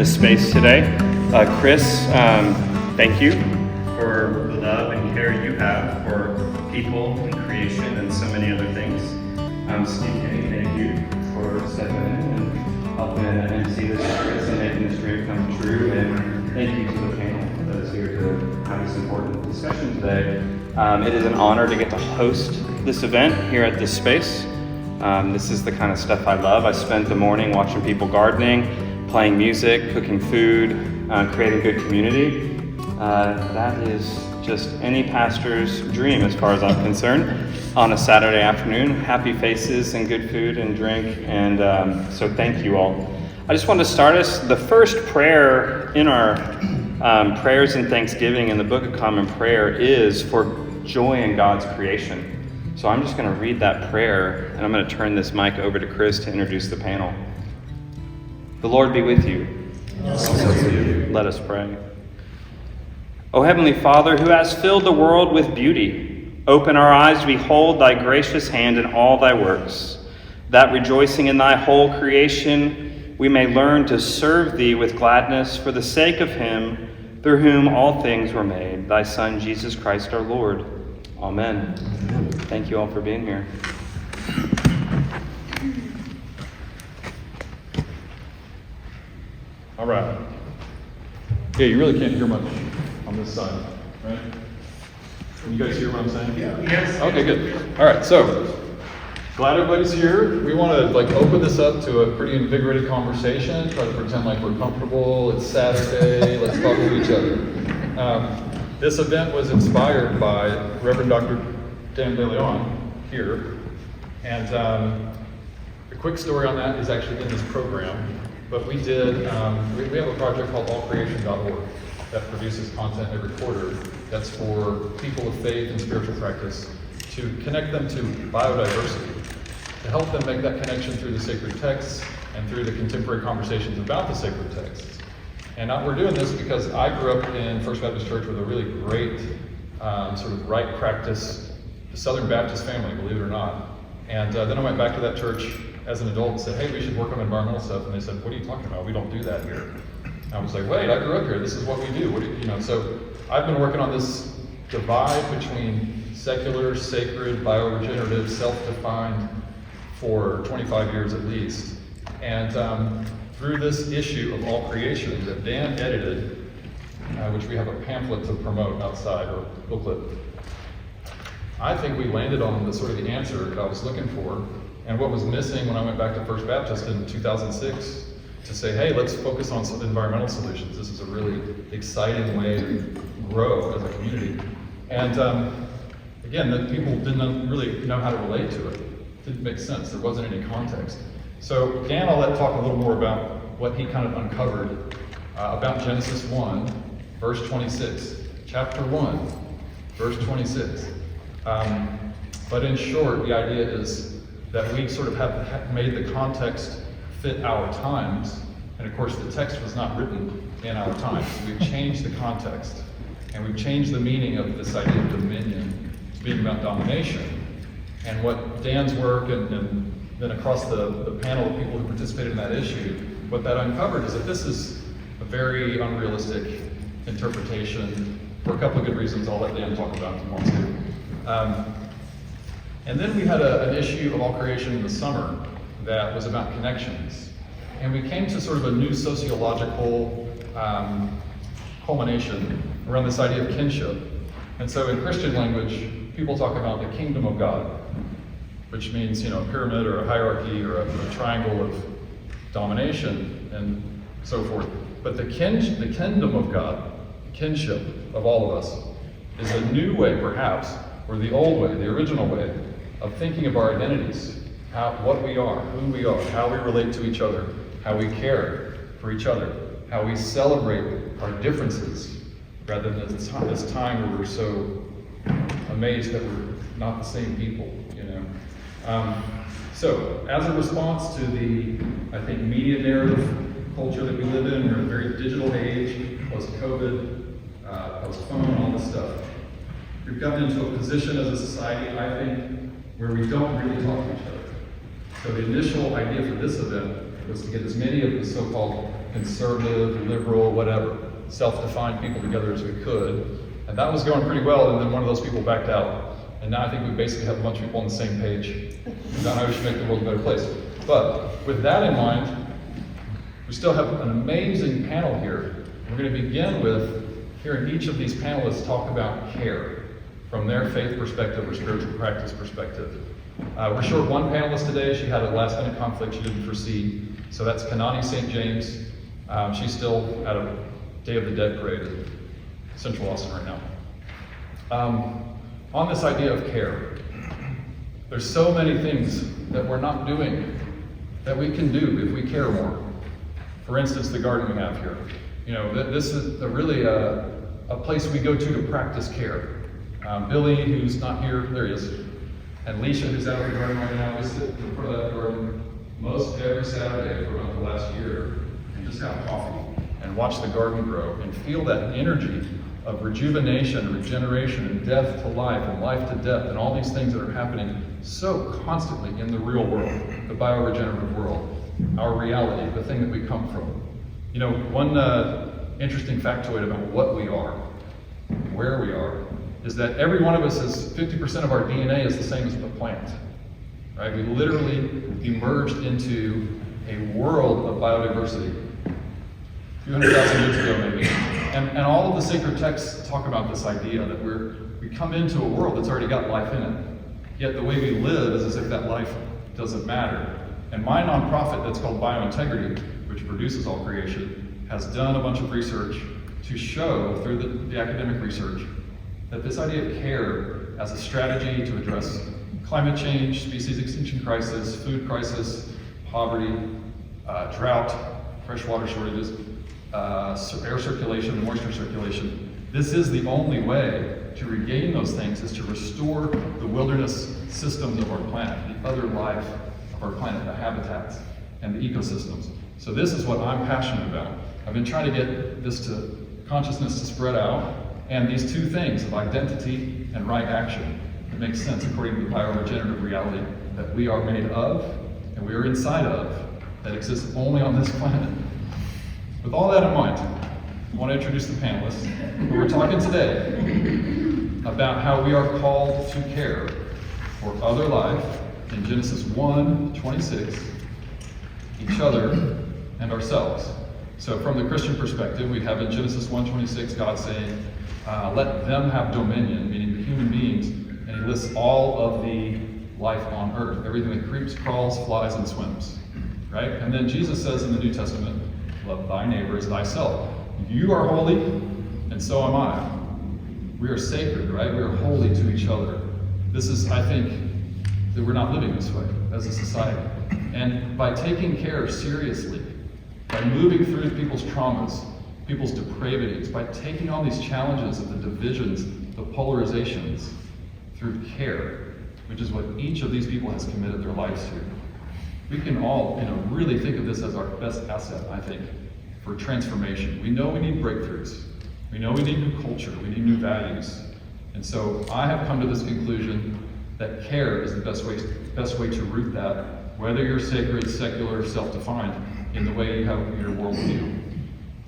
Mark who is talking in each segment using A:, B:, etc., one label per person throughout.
A: this space today. Chris, thank you for the love and care you have for people and creation and so many other things. Steve, thank you for stepping in and helping MC this service and making this dream come true. And thank you to the panel that is here to have this important discussion today. It is an honor to get to host this event here at this space. This is the kind of stuff I love. I spent the morning watching people gardening, playing music, cooking food, creating good community. That is just any pastor's dream as far as I'm concerned on a Saturday afternoon. Happy faces and good food and drink. And so thank you all. I just want to start us. The first prayer in our prayers and thanksgiving in the Book of Common Prayer is for joy in God's creation. So I'm just going to read that prayer, and I'm going to turn this mic over to Chris to introduce the panel. The Lord be with you. Let us pray. O Heavenly Father, who has filled the world with beauty, open our eyes to behold thy gracious hand in all thy works, that rejoicing in thy whole creation, we may learn to serve thee with gladness for the sake of him through whom all things were made, thy Son, Jesus Christ our Lord. Amen. Thank you all for being here.
B: All right. Yeah, you really can't hear much on this side, right? Can you guys hear what I'm saying?
C: Yeah. Yes.
B: Okay, good. All right, so glad everybody's here. We want to open this up to a pretty invigorated conversation. Try to pretend like we're comfortable. It's Saturday. Let's talk to each other. This event was inspired by Reverend Dr. Dan De Leon here, and the quick story on that is actually in this program. But we did, we have a project called AllCreation.org that produces content every quarter that's for people of faith and spiritual practice to connect them to biodiversity, to help them make that connection through the sacred texts and through the contemporary conversations about the sacred texts. And we're doing this because I grew up in First Baptist Church with a really great sort of right practice Southern Baptist family, believe it or not. And then I went back to that church as an adult and said, hey, we should work on environmental stuff. And they said, what are you talking about? We don't do that here. And I was like, wait, I grew up here. This is what we do. What do you, so I've been working on this divide between secular, sacred, bioregenerative, self-defined for 25 years at least. And through this issue of AllCreation that Dan edited, which we have a pamphlet to promote outside, or booklet, I think we landed on the sort of the answer that I was looking for, and what was missing when I went back to First Baptist in 2006 to say, hey, let's focus on some environmental solutions. This is a really exciting way to grow as a community. And again, that people didn't really know how to relate to it. It didn't make sense. There wasn't any context. So Dan, I'll let talk a little more about what he kind of uncovered about Genesis 1, verse 26. Chapter 1, verse 26. But in short, the idea is that we sort of have made the context fit our times. And of course, the text was not written in our times. We've changed the context. And we've changed the meaning of this idea of dominion to being about domination. And what Dan's work and then across the panel of people who participated in that issue, what that uncovered is that this is a very unrealistic interpretation for a couple of good reasons I'll let Dan talk about if he wants to. And then we had an issue of AllCreation in the summer that was about connections. And we came to sort of a new sociological culmination around this idea of kinship. And so in Christian language, people talk about the kingdom of God, which means, a pyramid or a hierarchy or a triangle of domination and so forth. But the kingdom of God, kinship of all of us, is a new way, perhaps, or the old way, the original way, of thinking of our identities, what we are, who we are, how we relate to each other, how we care for each other, how we celebrate our differences, rather than this time where we're so amazed that we're not the same people, So, as a response to the, I think, media narrative culture that we live in, we're in a very digital age, post-COVID, post-phone, all this stuff. We've gotten into a position as a society, I think, where we don't really talk to each other. So the initial idea for this event was to get as many of the so-called conservative, liberal, whatever, self-defined people together as we could. And that was going pretty well, and then one of those people backed out. And now I think we basically have a bunch of people on the same page about how we should make the world a better place. But with that in mind, we still have an amazing panel here. We're going to begin with hearing each of these panelists talk about care from their faith perspective or spiritual practice perspective. We're short one panelist today. She had a last-minute conflict she didn't foresee. So that's Kinney St. James. She's still at a Day of the Dead parade in Central Austin right now. On this idea of care, there's so many things that we're not doing that we can do if we care more. For instance, the garden we have here. You know, this is really a place we go to practice care. Billy, who's not here, there he is, and Leisha, who's out in the garden right now, we sit in front of that garden most every Saturday for about the last year and just have coffee and watch the garden grow and feel that energy of rejuvenation, regeneration, and death to life, and life to death, and all these things that are happening so constantly in the real world, the bioregenerative world, our reality, the thing that we come from. You know, one interesting factoid about what we are, where we are, is that every one of us is 50% of our DNA is the same as the plant. Right? We literally emerged into a world of biodiversity a few 100,000 years ago, maybe. And all of the sacred texts talk about this idea that we come into a world that's already got life in it. Yet the way we live is as if that life doesn't matter. And my nonprofit that's called Biointegrity, which produces AllCreation, has done a bunch of research to show through the academic research that this idea of care as a strategy to address climate change, species extinction crisis, food crisis, poverty, drought, freshwater shortages, air circulation, moisture circulation. This is the only way to regain those things, is to restore the wilderness systems of our planet, the other life of our planet, the habitats and the ecosystems. So this is what I'm passionate about. I've been trying to get this to consciousness to spread out, and these two things of identity and right action. It makes sense according to the bioregenerative reality that we are made of and we are inside of, that exists only on this planet. With all that in mind, I want to introduce the panelists. We're talking today about how we are called to care for other life in Genesis 1:26, each other and ourselves. So from the Christian perspective, we have in Genesis 1:26 God saying, let them have dominion, meaning the human beings, and he lists all of the life on earth, everything that creeps, crawls, flies, and swims, right? And then Jesus says in the New Testament, love thy neighbor as thyself. You are holy, and so am I. We are sacred, right? We are holy to each other. This is, I think, that we're not living this way as a society. And by taking care seriously, by moving through people's traumas, people's depravities, by taking on these challenges of the divisions, the polarizations, through care, which is what each of these people has committed their lives to. We can all, really think of this as our best asset, I think, for transformation. We know we need breakthroughs. We know we need new culture. We need new values. And so I have come to this conclusion that care is the best way to root that, whether you're sacred, secular, self-defined, in the way you have your worldview.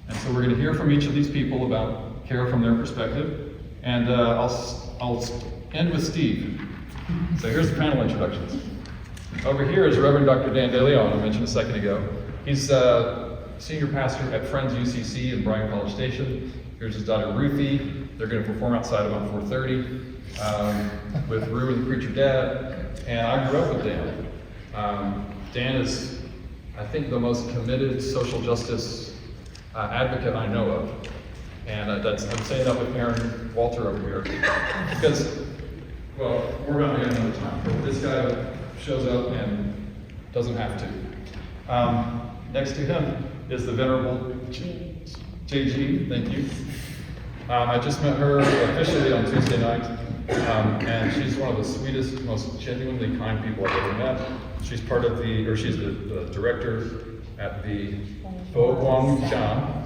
B: And so we're going to hear from each of these people about care from their perspective. And I'll end with Steve. So here's the panel introductions. Over here is Reverend Dr. Dan DeLeon, I mentioned a second ago. He's senior pastor at Friends UCC in Bryan College Station. Here's his daughter Ruthie. They're going to perform outside about 4:30 with Rue and the Preacher Dad. And I grew up with Dan. Dan is, I think, the most committed social justice advocate I know of. And I'm saying that with Erin Walter over here. Because, well, we're going to get another time. But this guy shows up and doesn't have to. Next to him is the Venerable Jue Ji, thank you. I just met her officially on Tuesday night, and she's one of the sweetest, most genuinely kind people I've ever met. She's she's the director at the Guan Shan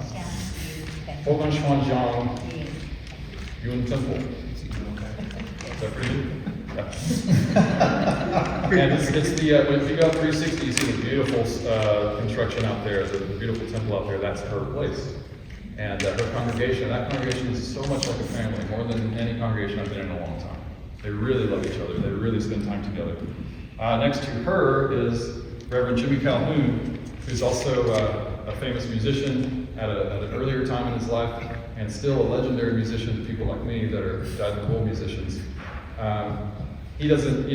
B: Yun Temple. Is that for you? And it's the, if you go up 360, you see the beautiful construction out there, the beautiful temple out there, that's her place. And her congregation, that congregation is so much like a family, more than any congregation I've been in a long time. They really love each other, they really spend time together. Next to her is Reverend Jimi Calhoun, who's also a famous musician at an earlier time in his life, and still a legendary musician to people like me that are dyed-in-the-wool musicians. He doesn't,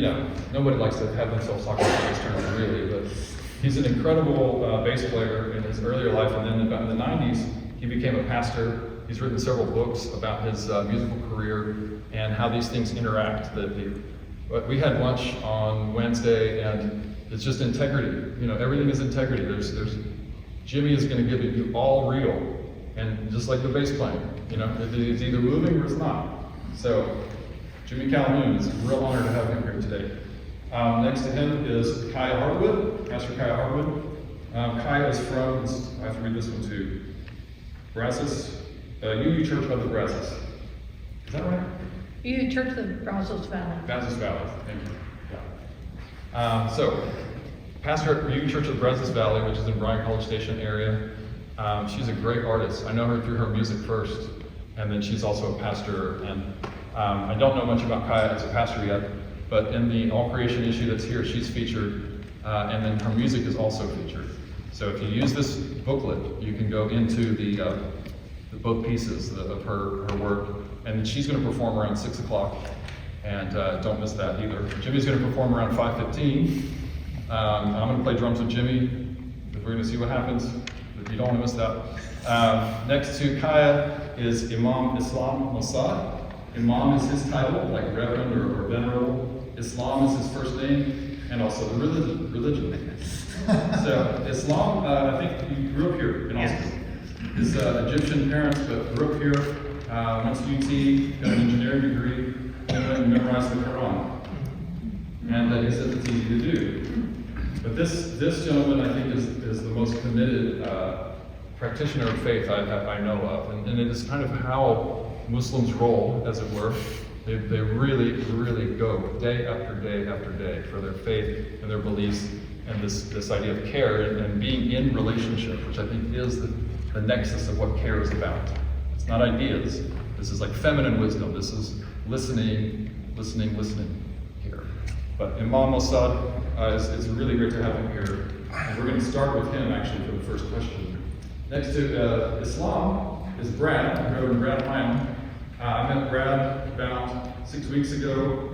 B: nobody likes to have themselves talk about this term really, but he's an incredible bass player in his earlier life, and then in the 90s, he became a pastor. He's written several books about his musical career and how these things interact. We had lunch on Wednesday, and it's just integrity. Everything is integrity. Jimmy is going to give you all real, and just like the bass playing, it's either moving or it's not. So, Jimi Calhoun, it's a real honor to have him here today. Next to him is Kiya Heartwood, Pastor Kiya Heartwood. Kiya is from, I have to read this one too, Brazos, UU Church of the Brazos. Is that right?
C: UU Church of the Brazos Valley.
B: Brazos Valley, thank you. Yeah. So, pastor at UU Church of the Brazos Valley, which is in Bryan College Station area. She's a great artist. I know her through her music first, and then she's also a pastor. And I don't know much about Kiya as a pastor yet, but in the AllCreation issue that's here, she's featured, and then her music is also featured. So if you use this booklet, you can go into the both pieces of her work, and she's going to perform around 6 o'clock, and don't miss that either. Jimmy's going to perform around 5:15. I'm going to play drums with Jimmy. We're going to see what happens, but you don't want to miss that. Next to Kiya is Imam Islam Mossaad. Imam is his title, like Reverend or Venerable. Islam is his first name, and also the religion. So Islam, I think he grew up here in Austin. His Egyptian parents, but grew up here, went to UT, got an engineering degree, and went and memorized the Quran. And he said it's easy to do. But this gentleman, I think, is the most committed practitioner of faith I know of. And it is kind of how Muslims roll, as it were. They really, really go day after day after day for their faith and their beliefs and this idea of care and being in relationship, which I think is the nexus of what care is about. It's not ideas. This is like feminine wisdom. This is listening here. But Imam Mossaad, it's really great to have him here. And we're going to start with him actually for the first question. Next to Islam is Reverend Brad Highum. I met Brad about 6 weeks ago,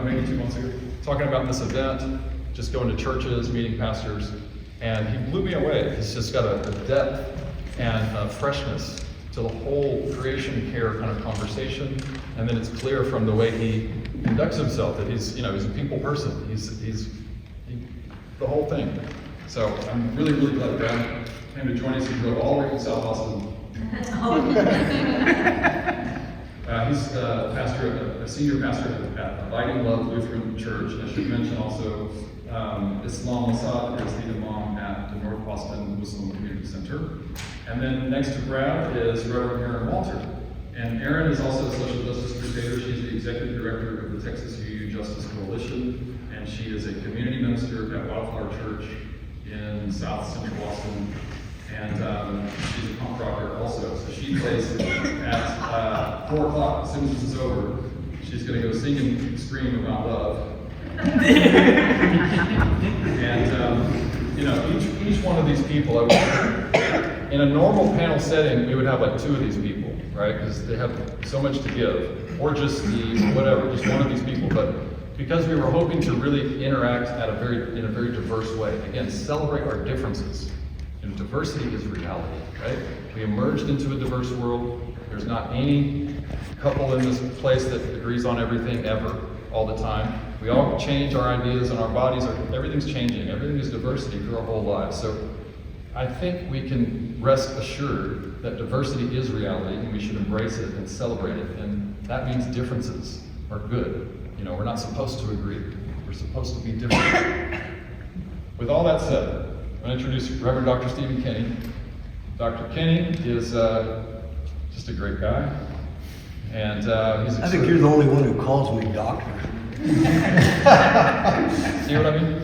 B: maybe 2 months ago, talking about this event, just going to churches, meeting pastors, and he blew me away. He's just got a depth and a freshness to the whole creation care kind of conversation, and then it's clear from the way he conducts himself that he's a people person. He's the whole thing. So I'm really, really glad Brad came to join us. He drove all the way from South Austin. He's a senior pastor at Abiding Love Lutheran Church. I should mention also Islam Mossaad is the imam at the North Austin Muslim Community Center. And then next to Brad is Reverend Erin Walter. And Erin is also a social justice crusader. She's the executive director of the Texas UU Justice Coalition, and she is a community minister at Wildflower Church in South Central Austin. And she's a punk rocker also, so she plays at 4 o'clock. As soon as this is over, she's going to go sing and scream about love. And each one of these people, in a normal panel setting, we would have like 2 of these people, right? Because they have so much to give, or just just one of these people. But because we were hoping to really interact in a very diverse way, again, celebrate our differences. And diversity is reality, right? We emerged into a diverse world. There's not any couple in this place that agrees on everything ever, all the time. We all change our ideas and our bodies, everything's changing. Everything is diversity through our whole lives. So I think we can rest assured that diversity is reality and we should embrace it and celebrate it. And that means differences are good. We're not supposed to agree. We're supposed to be different. With all that said, I'm going to introduce Reverend Dr. Stephen Kinney. Dr. Kinney is just a great guy. And he's
D: I think you're the only one who calls me doctor.
B: See what I mean?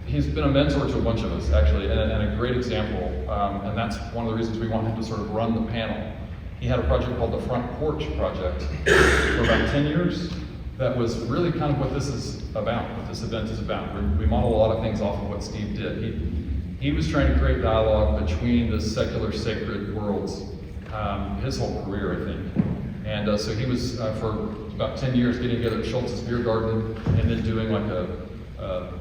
B: He's been a mentor to a bunch of us, actually, and a great example. And that's one of the reasons we want him to sort of run the panel. He had a project called the Porch Project for about 10 years. That was really kind of what this is about, what this event is about. We model a lot of things off of what Steve did. He was trying to create dialogue between the secular, sacred worlds, his whole career, I think. And so he was, for about 10 years, getting together at Schultz's Beer Garden and then doing like a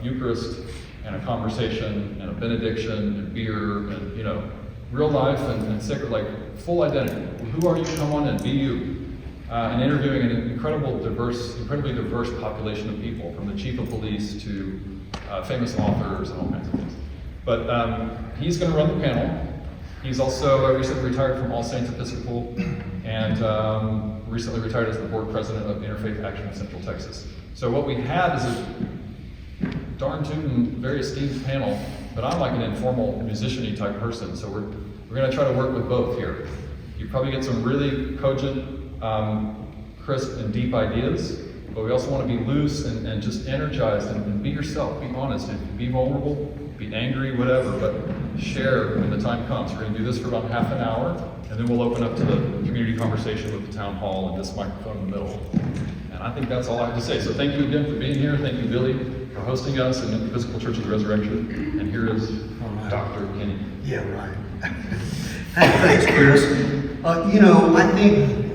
B: Eucharist and a conversation and a benediction and beer and, you know, real life and sacred, like full identity. Who are you? Come on and be you. And interviewing an incredibly diverse population of people, from the chief of police to famous authors and all kinds of things. But he's going to run the panel. He's also recently retired from All Saints Episcopal and recently retired as the board president of Interfaith Action in Central Texas. So what we have is a darn tootin' very esteemed panel, but I'm like an informal musician-y type person, so we're going to try to work with both here. You probably get some really cogent, crisp and deep ideas, but we also want to be loose and just energized and be yourself, be honest, and be vulnerable, be angry, whatever, but share when the time comes. We're going to do this for about half an hour, and then we'll open up to the community conversation with the town hall and this microphone in the middle. And I think that's all I have to say. So thank you again for being here. Thank you, Billy, for hosting us in the Episcopal Church of the Resurrection. And here is Dr. Kinney.
D: Yeah, right. Thanks, Chris. You know, I think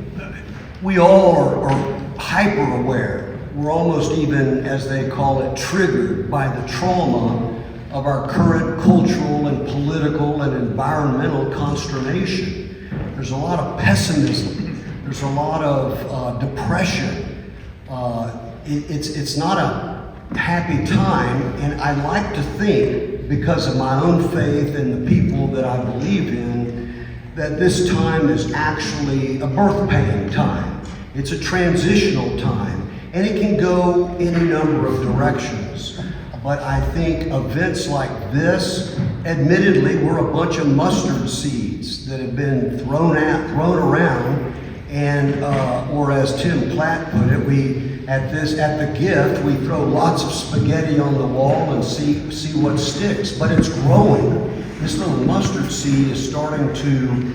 D: we all are hyper aware. We're almost even, as they call it, triggered by the trauma of our current cultural and political and environmental consternation. There's a lot of pessimism. There's a lot of depression. It's not a happy time, and I like to think, because of my own faith and the people that I believe in, that this time is actually a birth pain time. It's a transitional time, and it can go any number of directions. But I think events like this, admittedly, we're a bunch of mustard seeds that have been thrown around, and or as Tim Platt put it, at the gift we throw lots of spaghetti on the wall and see what sticks. But it's growing. This little mustard seed is starting to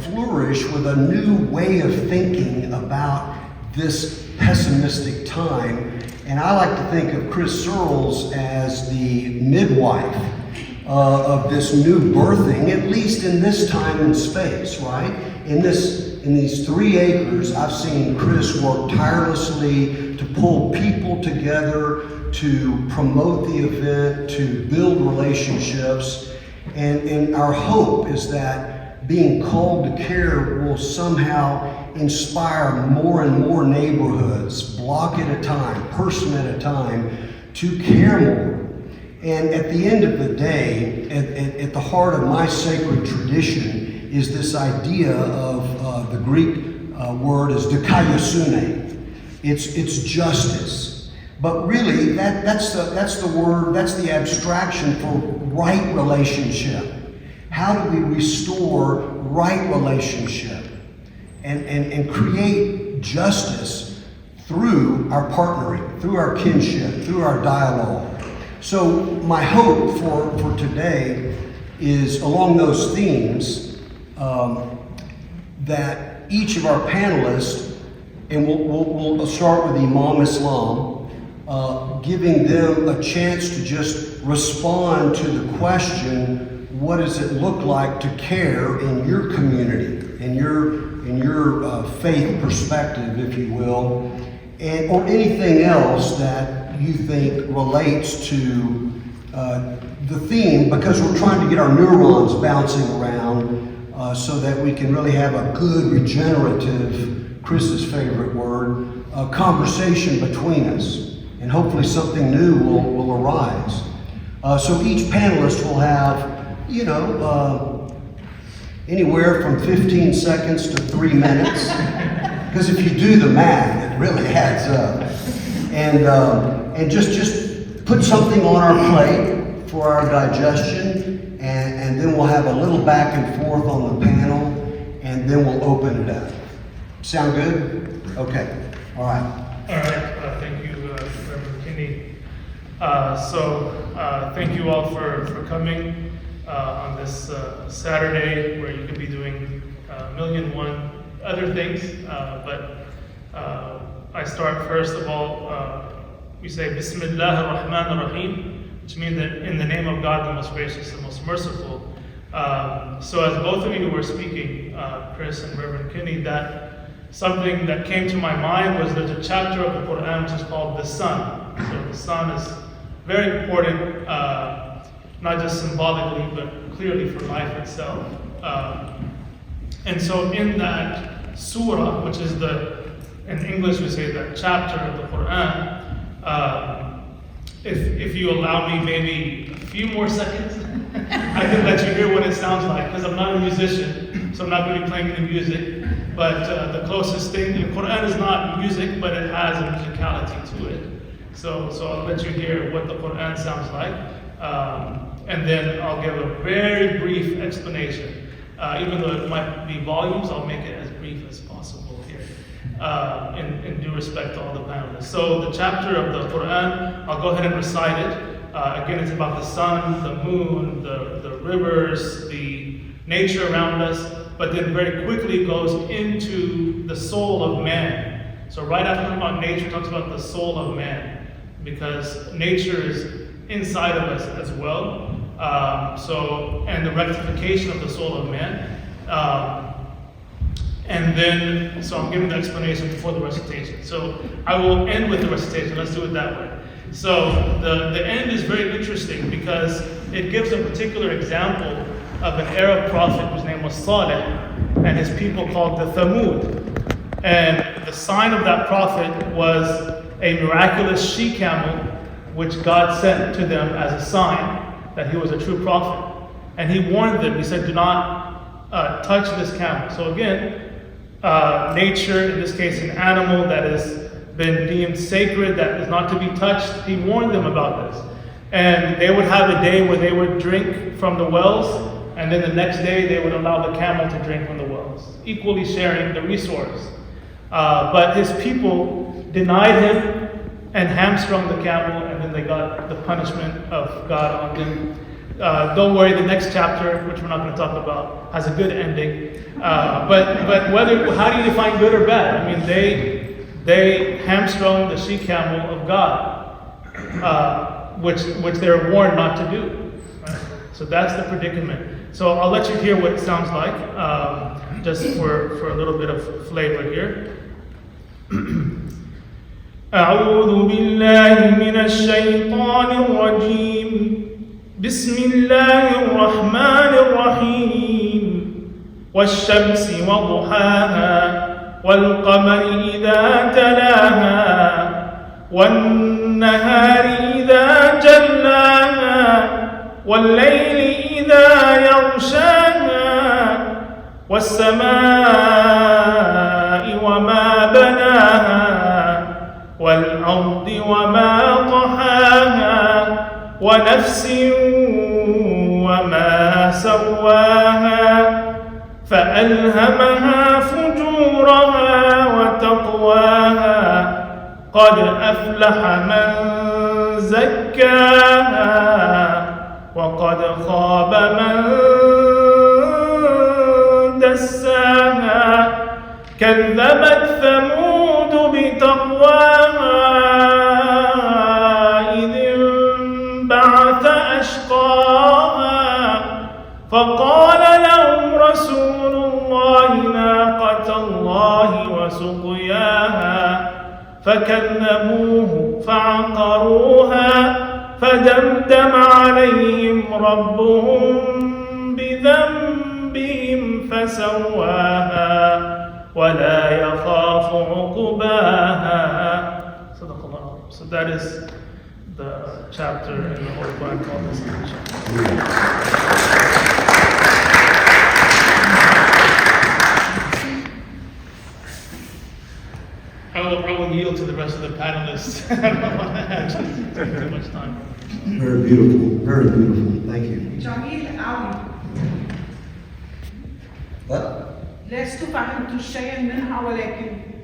D: flourish with a new way of thinking about this pessimistic time. And I like to think of Chris Searles as the midwife of this new birthing, at least in this time and space, right? In these 3 acres, I've seen Chris work tirelessly to pull people together, to promote the event, to build relationships. And our hope is that being called to care will somehow inspire more and more neighborhoods, block at a time, person at a time, to care more. And at the end of the day, at the heart of my sacred tradition is this idea of the Greek word is dikaiosune. It's justice. But really, that's the word, that's the abstraction for right relationship. How do we restore right relationship and create justice through our partnering, through our kinship, through our dialogue? So my hope for today is along those themes, that each of our panelists, and we'll start with Imam Islam, giving them a chance to just respond to the question, what does it look like to care in your community, in your faith perspective, if you will, and or anything else that you think relates to the theme, because we're trying to get our neurons bouncing around so that we can really have a good regenerative, Chris's favorite word, conversation between us, and hopefully something new will arise. So each panelist will have, anywhere from 15 seconds to 3 minutes, because if you do the math, it really adds up. And just put something on our plate for our digestion, and then we'll have a little back and forth on the panel, and then we'll open it up. Sound good? Okay. All right.
E: All right, thank you, Reverend Kinney. Thank you all for coming on this Saturday where you could be doing a million one other things, but I start first of all, we say Bismillah ar-Rahman ar-Rahim, which means that in the name of God, the most gracious, the most merciful. So as both of you were speaking, Chris and Reverend Kinney, that something that came to my mind was there's a chapter of the Quran which is called the sun. So the sun is very important, not just symbolically, but clearly for life itself. And so in that surah, which is in English we say that chapter of the Quran, if you allow me maybe a few more seconds, I can let you hear what it sounds like, because I'm not a musician, so I'm not going to be playing any music. But the closest thing, the Quran is not music, but it has a musicality to it. So I'll let you hear what the Quran sounds like, and then I'll give a very brief explanation. Even though it might be volumes, I'll make it as brief as possible here, in due respect to all the panelists. So the chapter of the Quran, I'll go ahead and recite it. Again, it's about the sun, the moon, the rivers, the nature around us, but then very quickly goes into the soul of man. So right after talking about nature, it talks about the soul of man, because nature is inside of us as well. And the rectification of the soul of man. So I'm giving the explanation before the recitation. So I will end with the recitation. Let's do it that way. So the end is very interesting because it gives a particular example of an Arab prophet whose name was Saleh and his people called the Thamud. And the sign of that prophet was a miraculous she-camel which God sent to them as a sign that he was a true prophet. And he warned them, he said, do not touch this camel. So again, nature, in this case an animal that has been deemed sacred, that is not to be touched, he warned them about this. And they would have a day where they would drink from the wells, and then the next day they would allow the camel to drink from the wells, equally sharing the resource. But his people denied him and hamstrung the camel, and then they got the punishment of God on them. Don't worry, the next chapter, which we're not going to talk about, has a good ending. But how do you define good or bad? I mean, they hamstrung the she-camel of God, which they were warned not to do. Right? So that's the predicament. So I'll let you hear what it sounds like, just for a little bit of flavor here. أعوذ بالله من الشيطان الرجيم بسم الله الرحمن الرحيم والشمس وضحاها والقمر إذا تلاها والنهار إذا جلاها والليل إذا يغشاها والسماء وما بناها والأرض وما طحاها ونفس وما سواها فألهمها فجورها وتقواها قد أفلح من زكاها وقد خاب من دساها كذبت ثمود بتقواها إذ انبعث أشقاها فقال لهم رسول الله ناقة الله وسقياها فكذبوه فعقروها فدمدم عليهم ربهم بذنبهم فسواها ولا يخاف عقباها. So that is the chapter in the Holy Quran called the Sun. I will yield to the rest of the panelists. I don't want to actually take too much time.
D: Very beautiful. Very beautiful. Thank you.
C: Jahil Ali.
D: What?
F: Let's find to Shan and how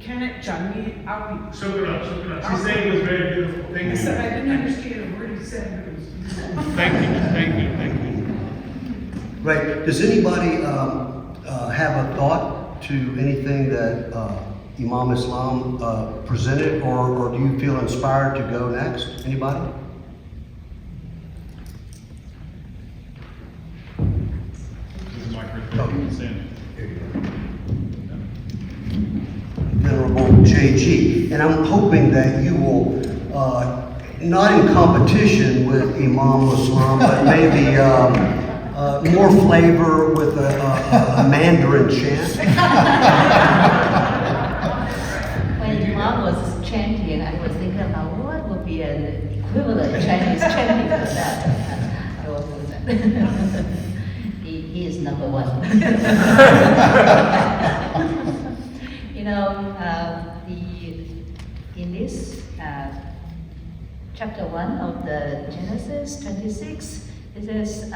F: can it Jami out.
E: Shukran. She's saying it was very beautiful. Thank you.
F: I didn't understand a word he said.
E: Thank you.
D: Right. Does anybody have a thought to anything that Imam Islam presented, or do you feel inspired to go next? Anybody? Venerable Jue Ji, and I'm hoping that you will, not in competition with Imam Islam, but maybe more flavor with a Mandarin chant.
G: When Imam was chanting, I was thinking about what would be an equivalent Chinese chanting for that. I was he is number one. You know, in this chapter 1 of the Genesis 26, it says,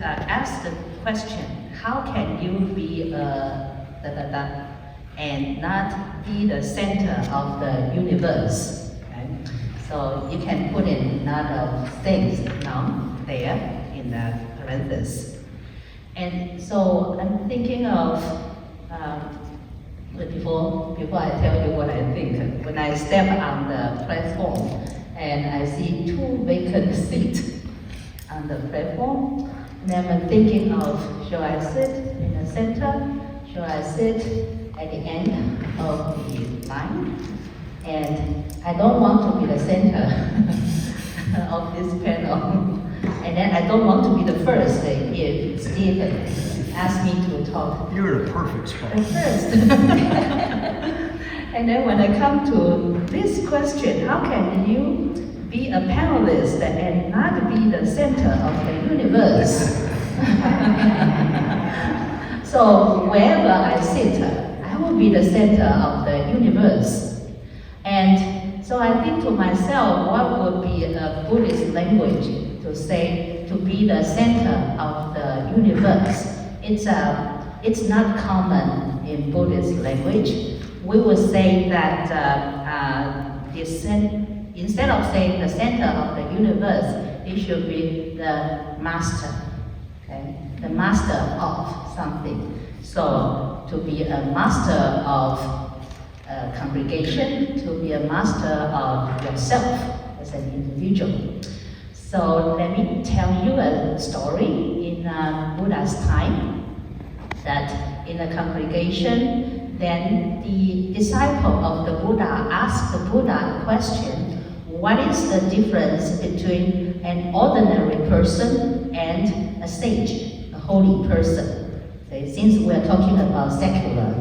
G: ask the question, how can you be and not be the center of the universe? Okay? So you can put in a lot of things now there in the parenthesis. And so I'm thinking of, before I tell you what I think, when I step on the platform and I see 2 vacant seats on the platform, and I'm thinking of, shall I sit in the center? Shall I sit at the end of the line? And I don't want to be the center of this panel. And then I don't want to be the first if Stephen asked me to talk.
D: You're in a perfect spot.
G: At first. And then when I come to this question, how can you be a panelist and not be the center of the universe? So wherever I sit, I will be the center of the universe. And so I think to myself, what would be a Buddhist language to say to be the center of the universe? It's not common in Buddhist language. We would say that instead of saying the center of the universe, it should be the master, okay? The master of something. So to be a master of a congregation, to be a master of yourself as an individual. So let me tell you a story in Buddha's time, that in a congregation, then the disciple of the Buddha asked the Buddha a question, what is the difference between an ordinary person and a sage, a holy person? So since we're talking about secular,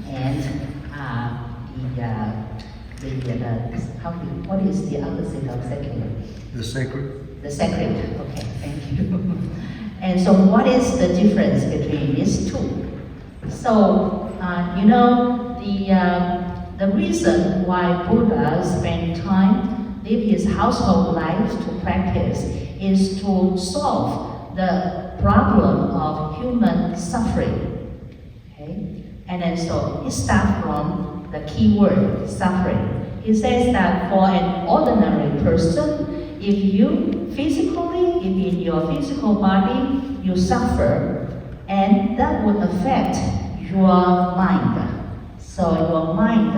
G: and what is the opposite of secular?
D: The sacred?
G: The sacred, okay, thank you. And so what is the difference between these two? So, the reason why Buddha spent time, live his household life to practice, is to solve the problem of human suffering, okay? And then so he starts from the key word, suffering. He says that for an ordinary person, if in your physical body, you suffer, and that would affect your mind. So your mind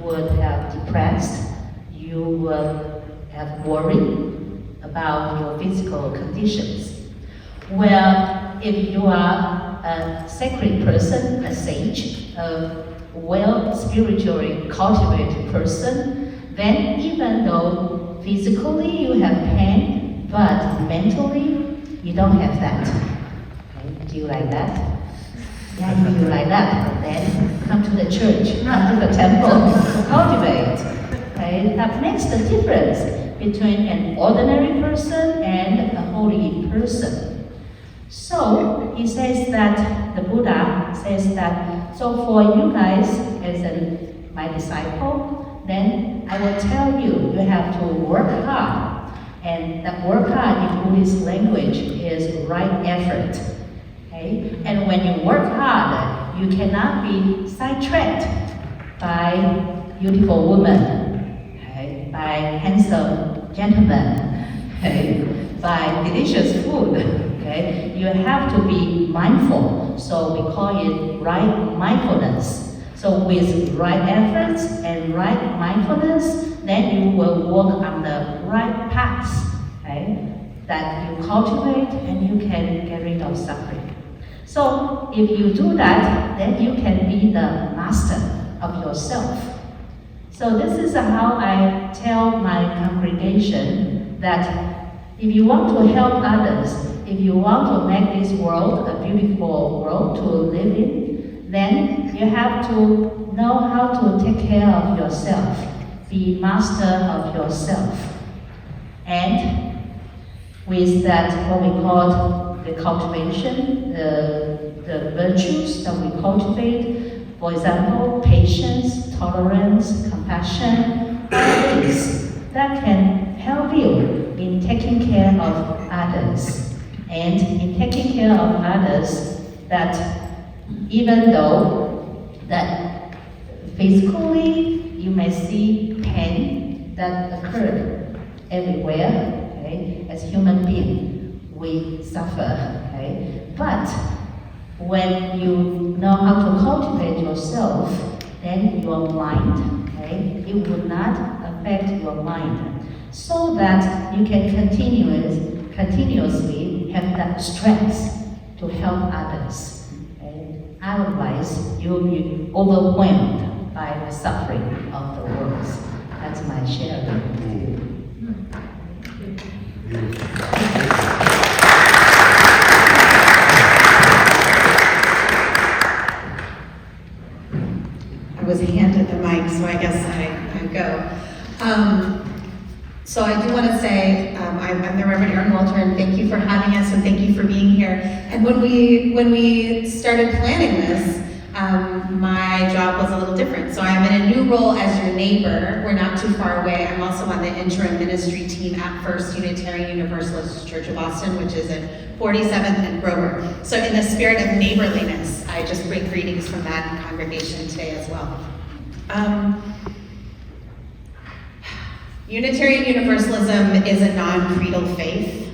G: would have depressed, you would have worry about your physical conditions. Well, if you are a sacred person, a sage, a well spiritually cultivated person, then even though physically you have pain, but mentally you don't have that. Okay? Do you like that? Yeah, you like that. Then come to the church, come to the temple, cultivate. Okay? That makes the difference between an ordinary person and a holy person. So he says that, the Buddha says that, so for you guys as my disciple, then I will tell you, you have to work hard. And that work hard in Buddhist language is right effort. Okay? Okay? And when you work hard, you cannot be sidetracked by beautiful women, okay? By handsome gentlemen, okay? By delicious food. Okay? You have to be mindful. So we call it right mindfulness. So with right efforts and right mindfulness, then you will walk on the right path, okay? That you cultivate and you can get rid of suffering. So if you do that, then you can be the master of yourself. So this is how I tell my congregation that if you want to help others, if you want to make this world a beautiful world to live in, then you have to know how to take care of yourself, be master of yourself. And with that, what we call the cultivation, the virtues that we cultivate, for example, patience, tolerance, compassion, are things that can help you in taking care of others. And in taking care of others, that even though that physically you may see pain that occurred everywhere, okay? As human beings, we suffer, okay? But when you know how to cultivate yourself, then your mind, okay, it will not affect your mind, so that you can continuously have that strength to help others. Okay? Otherwise, you'll be overwhelmed by the suffering of the world. That's my sharing.
H: I was handed the mic, so I guess I go. So I do want to say I'm the Reverend Erin Walter, and thank you for having us, and thank you for being here. And when we started planning this, my job was a little different. So I'm in a new role as your neighbor. We're not too far away. I'm also on the interim ministry team at First Unitarian Universalist Church of Austin, which is at 47th and Grover. So in the spirit of neighborliness, I just bring greetings from that congregation today as well. Unitarian Universalism is a non-creedal faith.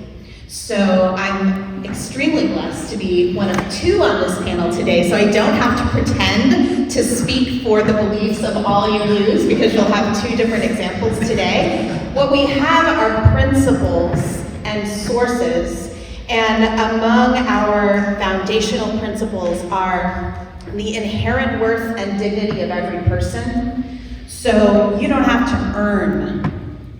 H: So I'm extremely blessed to be one of two on this panel today, so I don't have to pretend to speak for the beliefs of all you lose, because you'll have two different examples today. What we have are principles and sources, and among our foundational principles are the inherent worth and dignity of every person. So you don't have to earn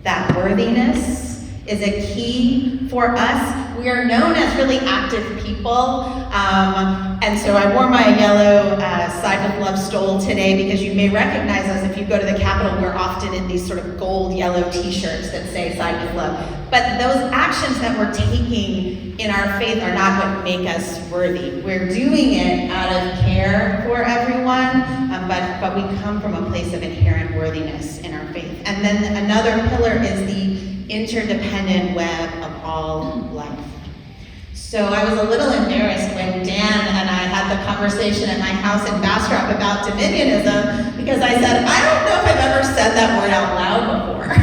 H: that worthiness is a key for us. We are known as really active people, and so I wore my yellow Side with Love stole today because you may recognize us. If you go to the Capitol, we're often in these sort of gold yellow t-shirts that say Side with Love. But those actions that we're taking in our faith are not what make us worthy. We're doing it out of care for everyone, but we come from a place of inherent worthiness in our faith. And then another pillar is the interdependent web of all life. So I was a little embarrassed when Dan and I had the conversation at my house in Bastrop about dominionism, because I said, I don't know if I've ever said that word out loud before.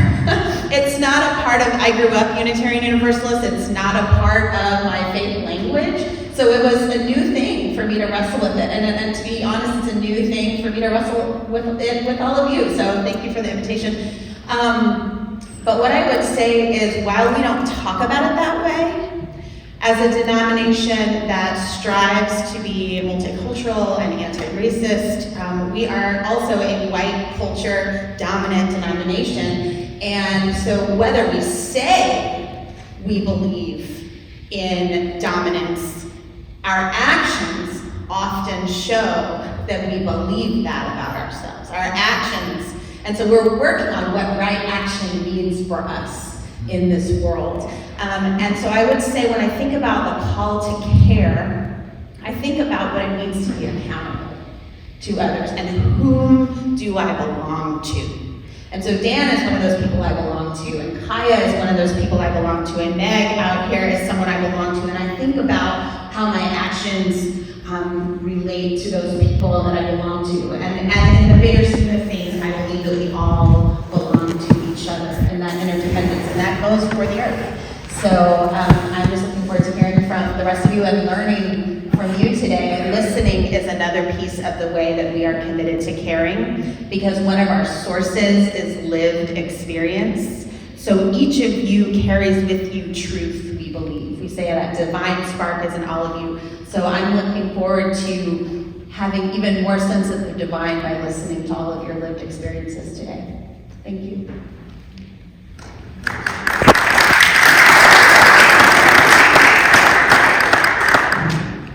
H: It's not a part of, I grew up Unitarian Universalist, it's not a part of my faith language. So it was a new thing for me to wrestle with it. And to be honest, it's a new thing for me to wrestle with it with all of you. So thank you for the invitation. But what I would say is, while we don't talk about it that way, as a denomination that strives to be multicultural and anti-racist, we are also a white culture dominant denomination. And so whether we say we believe in dominance, our actions often show that we believe that about ourselves. Our actions. And so we're working on what right action means for us in this world. And so I would say, when I think about the call to care, I think about what it means to be accountable to others, and whom do I belong to? And so Dan is one of those people I belong to, and Kiya is one of those people I belong to, and Meg out here is someone I belong to. And I think about how my actions relate to those people that I belong to. And in the bigger scheme of things, I believe that we all belong to each other and that interdependence, and that goes for the earth. So I'm just looking forward to hearing from the rest of you and learning from you today. And listening is another piece of the way that we are committed to caring, because one of our sources is lived experience. So each of you carries with you truth, we believe. We say that divine spark is in all of you. So I'm looking forward to having even more sense of the divine by listening to all of your lived experiences today. Thank you.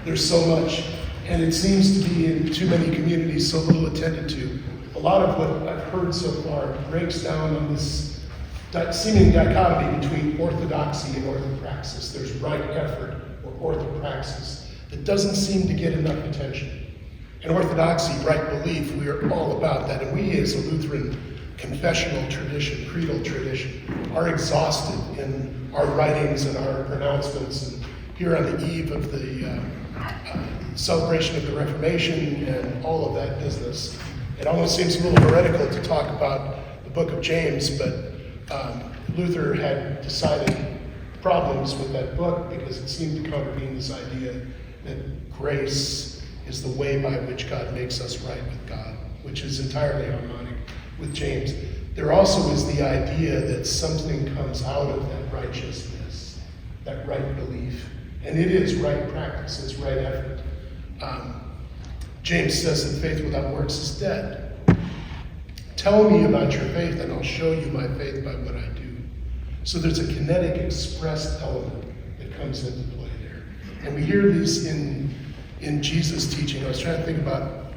I: There's so much, and it seems to be in too many communities so little attended to. A lot of what I've heard so far breaks down on this seeming dichotomy between orthodoxy and orthopraxis. There's right effort or orthopraxis that doesn't seem to get enough attention. And orthodoxy, right belief, we are all about that. And we as a Lutheran confessional tradition, creedal tradition, are exhausted in our writings and our pronouncements. And here on the eve of the celebration of the Reformation and all of that business, it almost seems a little heretical to talk about the book of James, but Luther had decided problems with that book because it seemed to contravene this idea that grace is the way by which God makes us right with God, which is entirely harmonic with James. There also is the idea that something comes out of that righteousness, that right belief, and it is right practice, it's right effort. James says that faith without works is dead. Tell me about your faith and I'll show you my faith by what I do. So there's a kinetic expressed element that comes into play there. And we hear this in Jesus' teaching. I was trying to think about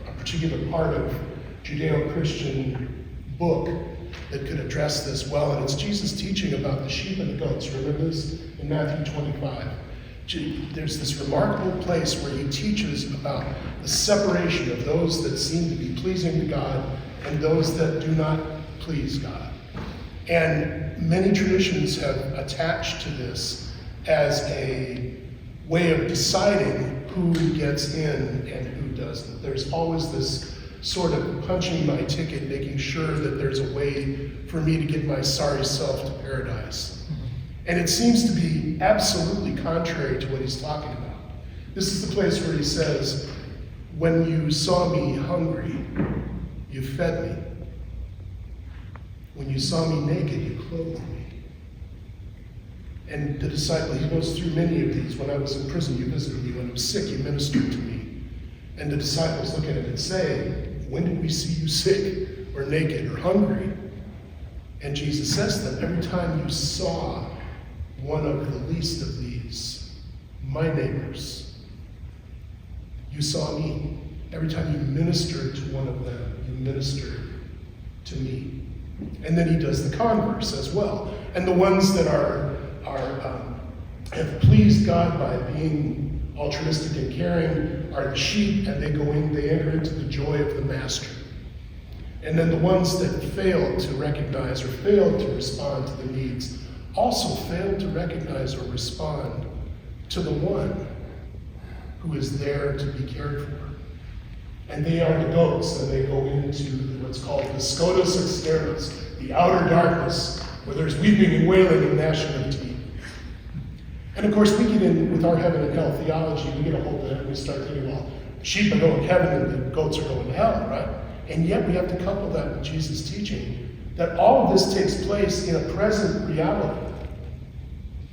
I: a particular part of Judeo-Christian book that could address this well, and it's Jesus teaching about the sheep and the goats. Remember this in Matthew 25? There's this remarkable place where he teaches about the separation of those that seem to be pleasing to God and those that do not please God. And many traditions have attached to this as a way of deciding who gets in and who doesn't. There's always this sort of punching my ticket, making sure that there's a way for me to get my sorry self to paradise. And it seems to be absolutely contrary to what he's talking about. This is the place where he says, when you saw me hungry, you fed me. When you saw me naked, you clothed me. And the disciple, he goes through many of these. When I was in prison, you visited me. When I was sick, you ministered to me. And the disciples look at him and say, when did we see you sick or naked or hungry? And Jesus says to them, every time you saw one of the least of these, my neighbors, you saw me. Every time you ministered to one of them, you ministered to me. And then he does the converse as well. And the ones that have pleased God by being altruistic and caring are the sheep, and they enter into the joy of the master. And then the ones that fail to recognize or fail to respond to the needs also fail to recognize or respond to the one who is there to be cared for. And they are the goats, and they go into what's called the scotus externus, the outer darkness, where there's weeping and wailing and gnashing of teeth. And of course, we get in with our heaven and hell theology, we get a hold of that, and we start thinking, well, sheep are going to heaven and the goats are going to hell, right? And yet we have to couple that with Jesus' teaching that all of this takes place in a present reality.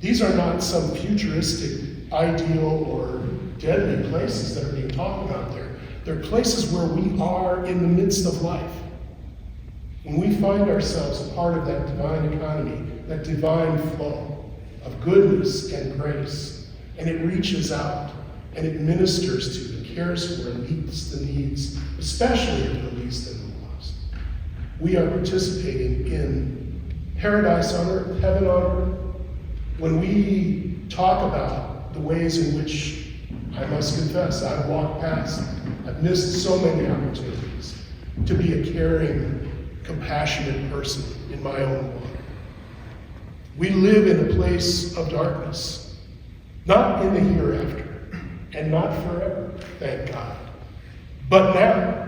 I: These are not some futuristic, ideal, or deadly places that are being talked about there. They're places where we are in the midst of life. When we find ourselves a part of that divine economy, that divine flow of goodness and grace, and it reaches out, and it ministers to, and cares for, and meets the needs, especially of the least and the lost. We are participating in paradise on earth, heaven on earth. When we talk about the ways in which, I must confess, I've walked past, I've missed so many opportunities to be a caring, compassionate person in my own walk. We live in a place of darkness, not in the hereafter, and not forever, thank God, but now.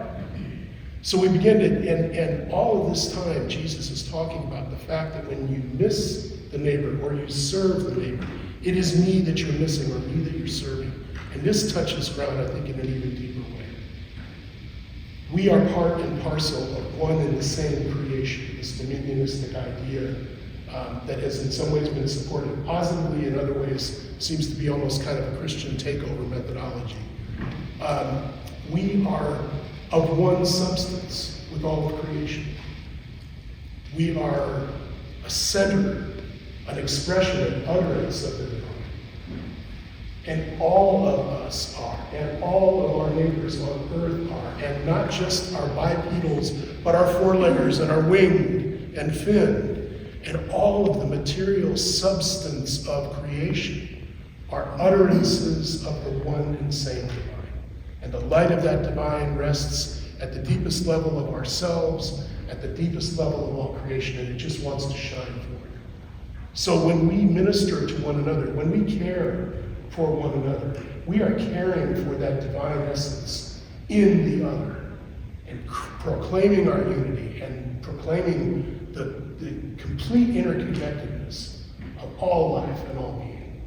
I: So we begin to, and all of this time, Jesus is talking about the fact that when you miss the neighbor or you serve the neighbor, it is me that you're missing or me that you're serving. And this touches ground, I think, in an even deeper way. We are part and parcel of one and the same creation, this dominionistic idea that has in some ways been supported positively, in other ways seems to be almost kind of a Christian takeover methodology. We are of one substance with all of creation. We are a center, an expression, an utterance of the divine. And all of us are, and all of our neighbors on earth are, and not just our bipedals, but our foreleggers and our winged and finned, and all of the material substance of creation are utterances of the one and same divine. And the light of that divine rests at the deepest level of ourselves, at the deepest level of all creation, and it just wants to shine forth. So when we minister to one another, when we care for one another, we are caring for that divine essence in the other, and proclaiming our unity, and proclaiming the complete interconnectedness of all life and all being.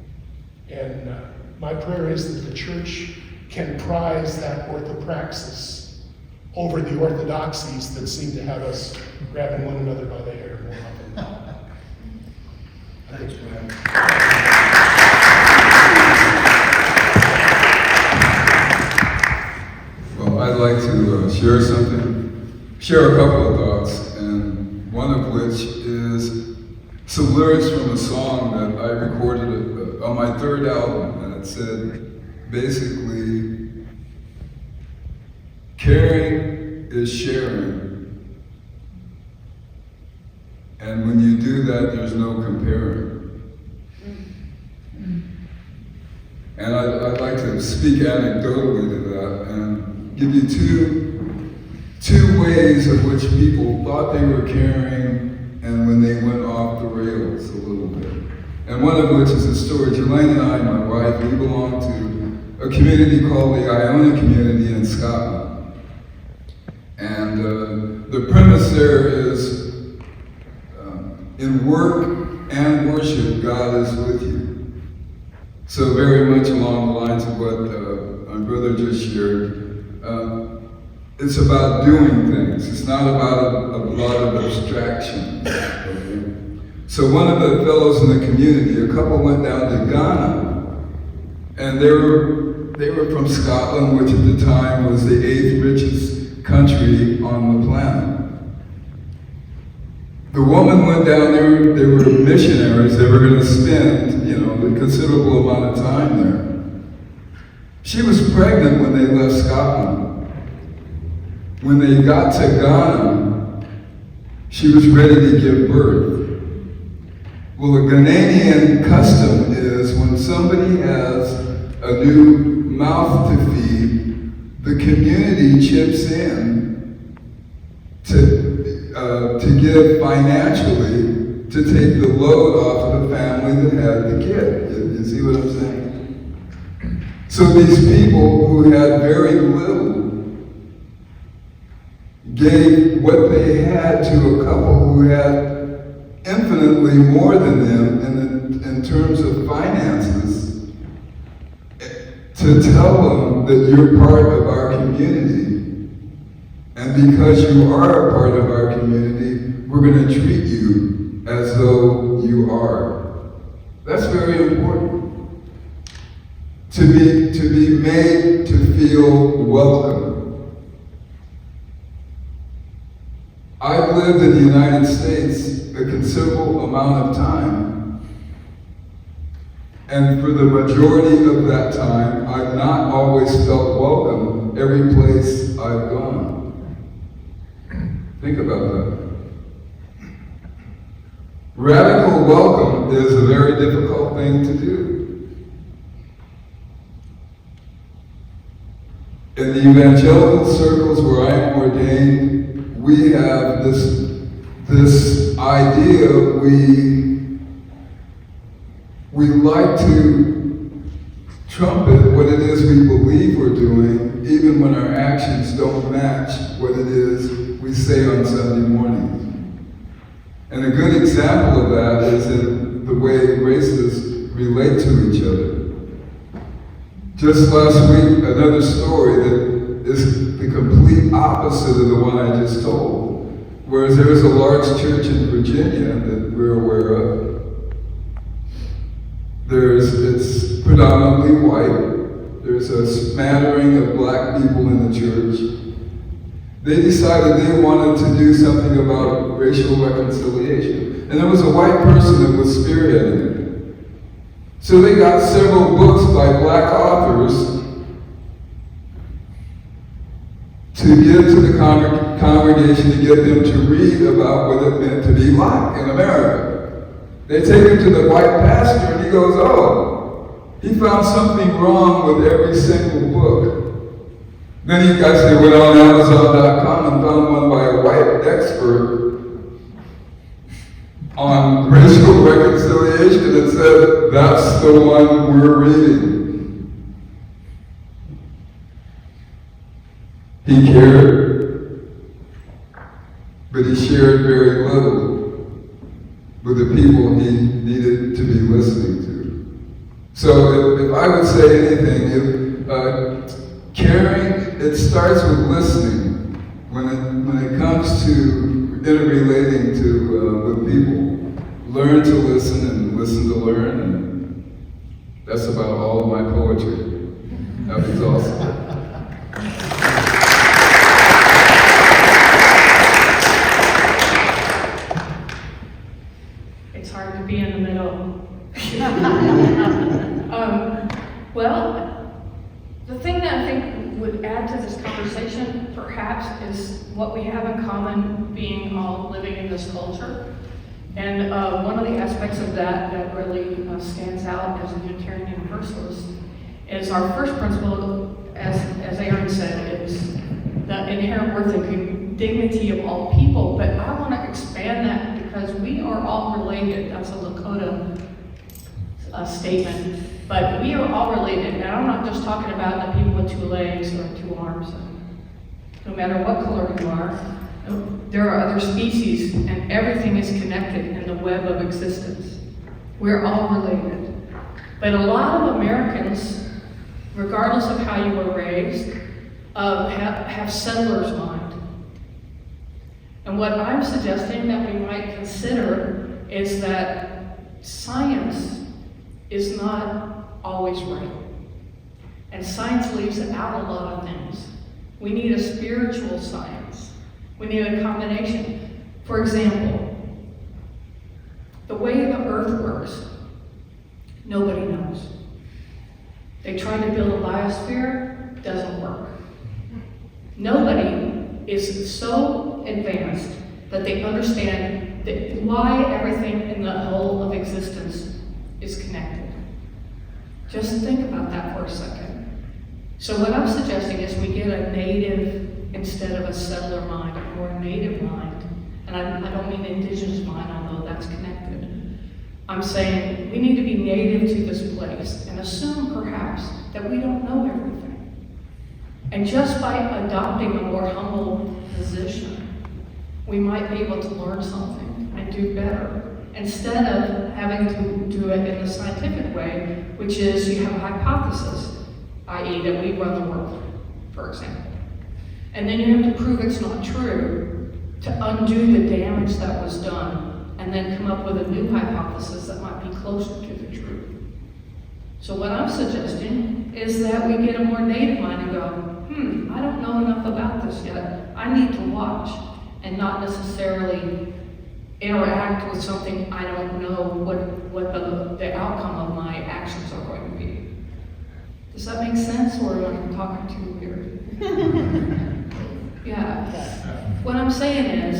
I: And my prayer is that the church can prize that orthopraxis over the orthodoxies that seem to have us grabbing one another by the hair more often than not. Thanks, Brian.
J: Well, I'd like to share a couple of thoughts, and one of which is some lyrics from a song that I recorded on my third album, and it said, basically, caring is sharing. And when you do that, there's no comparing. And I'd like to speak anecdotally to that and give you two ways of which people thought they were caring and when they went off the rails a little bit. And one of which is a story. Jelaine and I, my wife, we belong to a community called the Iona community in Scotland. And the premise there is, in work and worship, God is with you. So very much along the lines of what my brother just shared, it's about doing things. It's not about a lot of abstraction. Okay? So one of the fellows in the community, a couple went down to Ghana, and they were from Scotland, which at the time was the 8th richest country on the planet. The woman went down there, they were missionaries, they were going to spend, a considerable amount of time there. She was pregnant when they left Scotland. When they got to Ghana, she was ready to give birth. Well, the Ghanaian custom is when somebody has a new mouth to feed, the community chips in to give financially to take the load off of the family that had the kid. You see what I'm saying? So these people who had very little gave what they had to a couple who had infinitely more than them in terms of finances, to tell them that you're part of our community. And because you are a part of our community, we're going to treat you as though you are. That's very important. To be made to feel welcome. I've lived in the United States a considerable amount of time. And for the majority of that time, I've not always felt welcome every place I've gone. Think about that. Radical welcome is a very difficult thing to do. In the evangelical circles where I am ordained, we have this idea, we like to trumpet what it is we believe we're doing, even when our actions don't match what it is we say on Sunday mornings. And a good example of that is in the way races relate to each other. Just last week, another story that is the complete opposite of the one I just told. Whereas there is a large church in Virginia that we're aware of. It's predominantly white. There's a smattering of black people in the church. They decided they wanted to do something about racial reconciliation. And there was a white person that was spearheading it. So they got several books by black authors to give to the congregation to get them to read about what it meant to be black in America. They take him to the white pastor and he goes, oh, he found something wrong with every single book. Then he actually went on Amazon.com and found one by a white expert on racial reconciliation and said, that's the one we're reading. He cared, but he shared very little with the people he needed to be listening to. So if I would say anything, caring, it starts with listening when it comes to interrelating with people. Learn to listen and listen to learn, and that's about all of my poetry. That was awesome.
C: It's hard to be in the middle. Well, the thing that I think would add to this conversation, perhaps, is what we have in common being all living in this culture. And one of the aspects of that really stands out as a Unitarian Universalist is our first principle, as Erin said, is the inherent worth and dignity of all people. But I want to expand that because we are all related. That's a Lakota statement. But we are all related, and I'm not just talking about the people with two legs or two arms. No matter what color you are, there are other species, and everything is connected in the web of existence. We're all related. But a lot of Americans, regardless of how you were raised, have settler's mind. And what I'm suggesting that we might consider is that science is not always right. And science leaves out a lot of things. We need a spiritual science. We need a combination. For example, the way the earth works, nobody knows. They tried to build a biosphere, doesn't work. Nobody is so advanced that they understand why everything in the whole of existence is connected. Just think about that for a second. So what I'm suggesting is we get a native instead of a settler mind, a more native mind. And I don't mean indigenous mind, although that's connected. I'm saying we need to be native to this place and assume perhaps that we don't know everything. And just by adopting a more humble position, we might be able to learn something and do better, instead of having to do it in the scientific way, which is you have a hypothesis, i.e. that we run the world, for example. And then you have to prove it's not true to undo the damage that was done, and then come up with a new hypothesis that might be closer to the truth. So what I'm suggesting is that we get a more native mind and go, I don't know enough about this yet. I need to watch and not necessarily interact with something I don't know what the outcome of my actions are going to be. Does that make sense, or am I talking too weird? Yeah. What I'm saying is,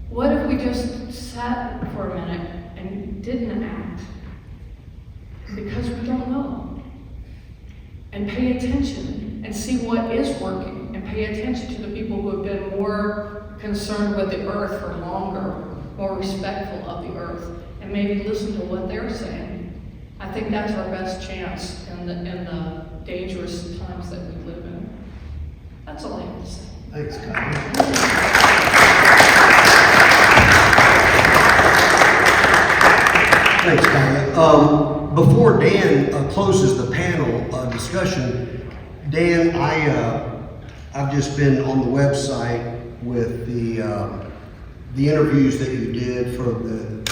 C: what if we just sat for a minute and didn't act? Because we don't know. And pay attention and see what is working, and pay attention to the people who have been more concerned with the earth for longer, more respectful of the earth, and maybe listen to what they're saying. I think that's our best chance in the dangerous times that we live in. That's all I have to say.
D: Thanks, Kylie. Thanks, Kylie. Before Dan closes the panel discussion, Dan, I've just been on the website with the interviews that you did for the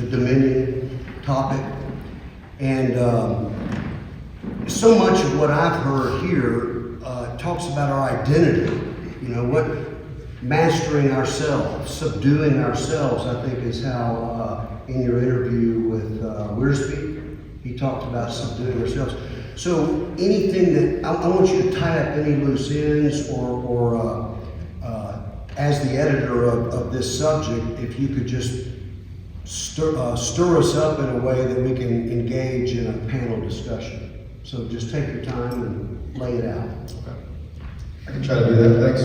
D: Dominion topic, and so much of what I've heard here talks about our identity. You know, what mastering ourselves, subduing ourselves, I think is how in your interview with Wiersbe, he talked about subduing ourselves. So anything that, I want you to tie up any loose ends or as the editor of this subject, if you could just stir us up in a way that we can engage in a panel discussion. So just take your time and lay it out.
K: Okay. I can try to do that, thanks.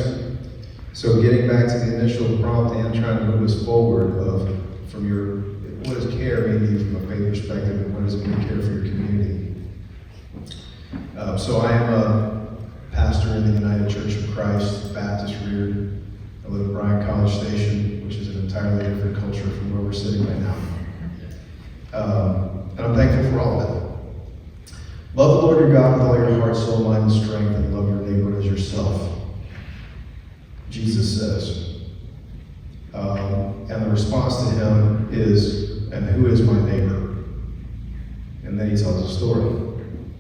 K: So getting back to the initial prompt and trying to move us forward from your, what does care mean to you from a faith perspective, and what does it mean to care for your community? So I am a pastor in the United Church of Christ, Baptist reared. I live at Bryan College Station, which is an entirely different culture from where we're sitting right now. And I'm thankful for all of that. Love the Lord your God with all your heart, soul, mind, and strength, and love your neighbor as yourself, Jesus says. And the response to him is, and who is my neighbor? And then he tells a story,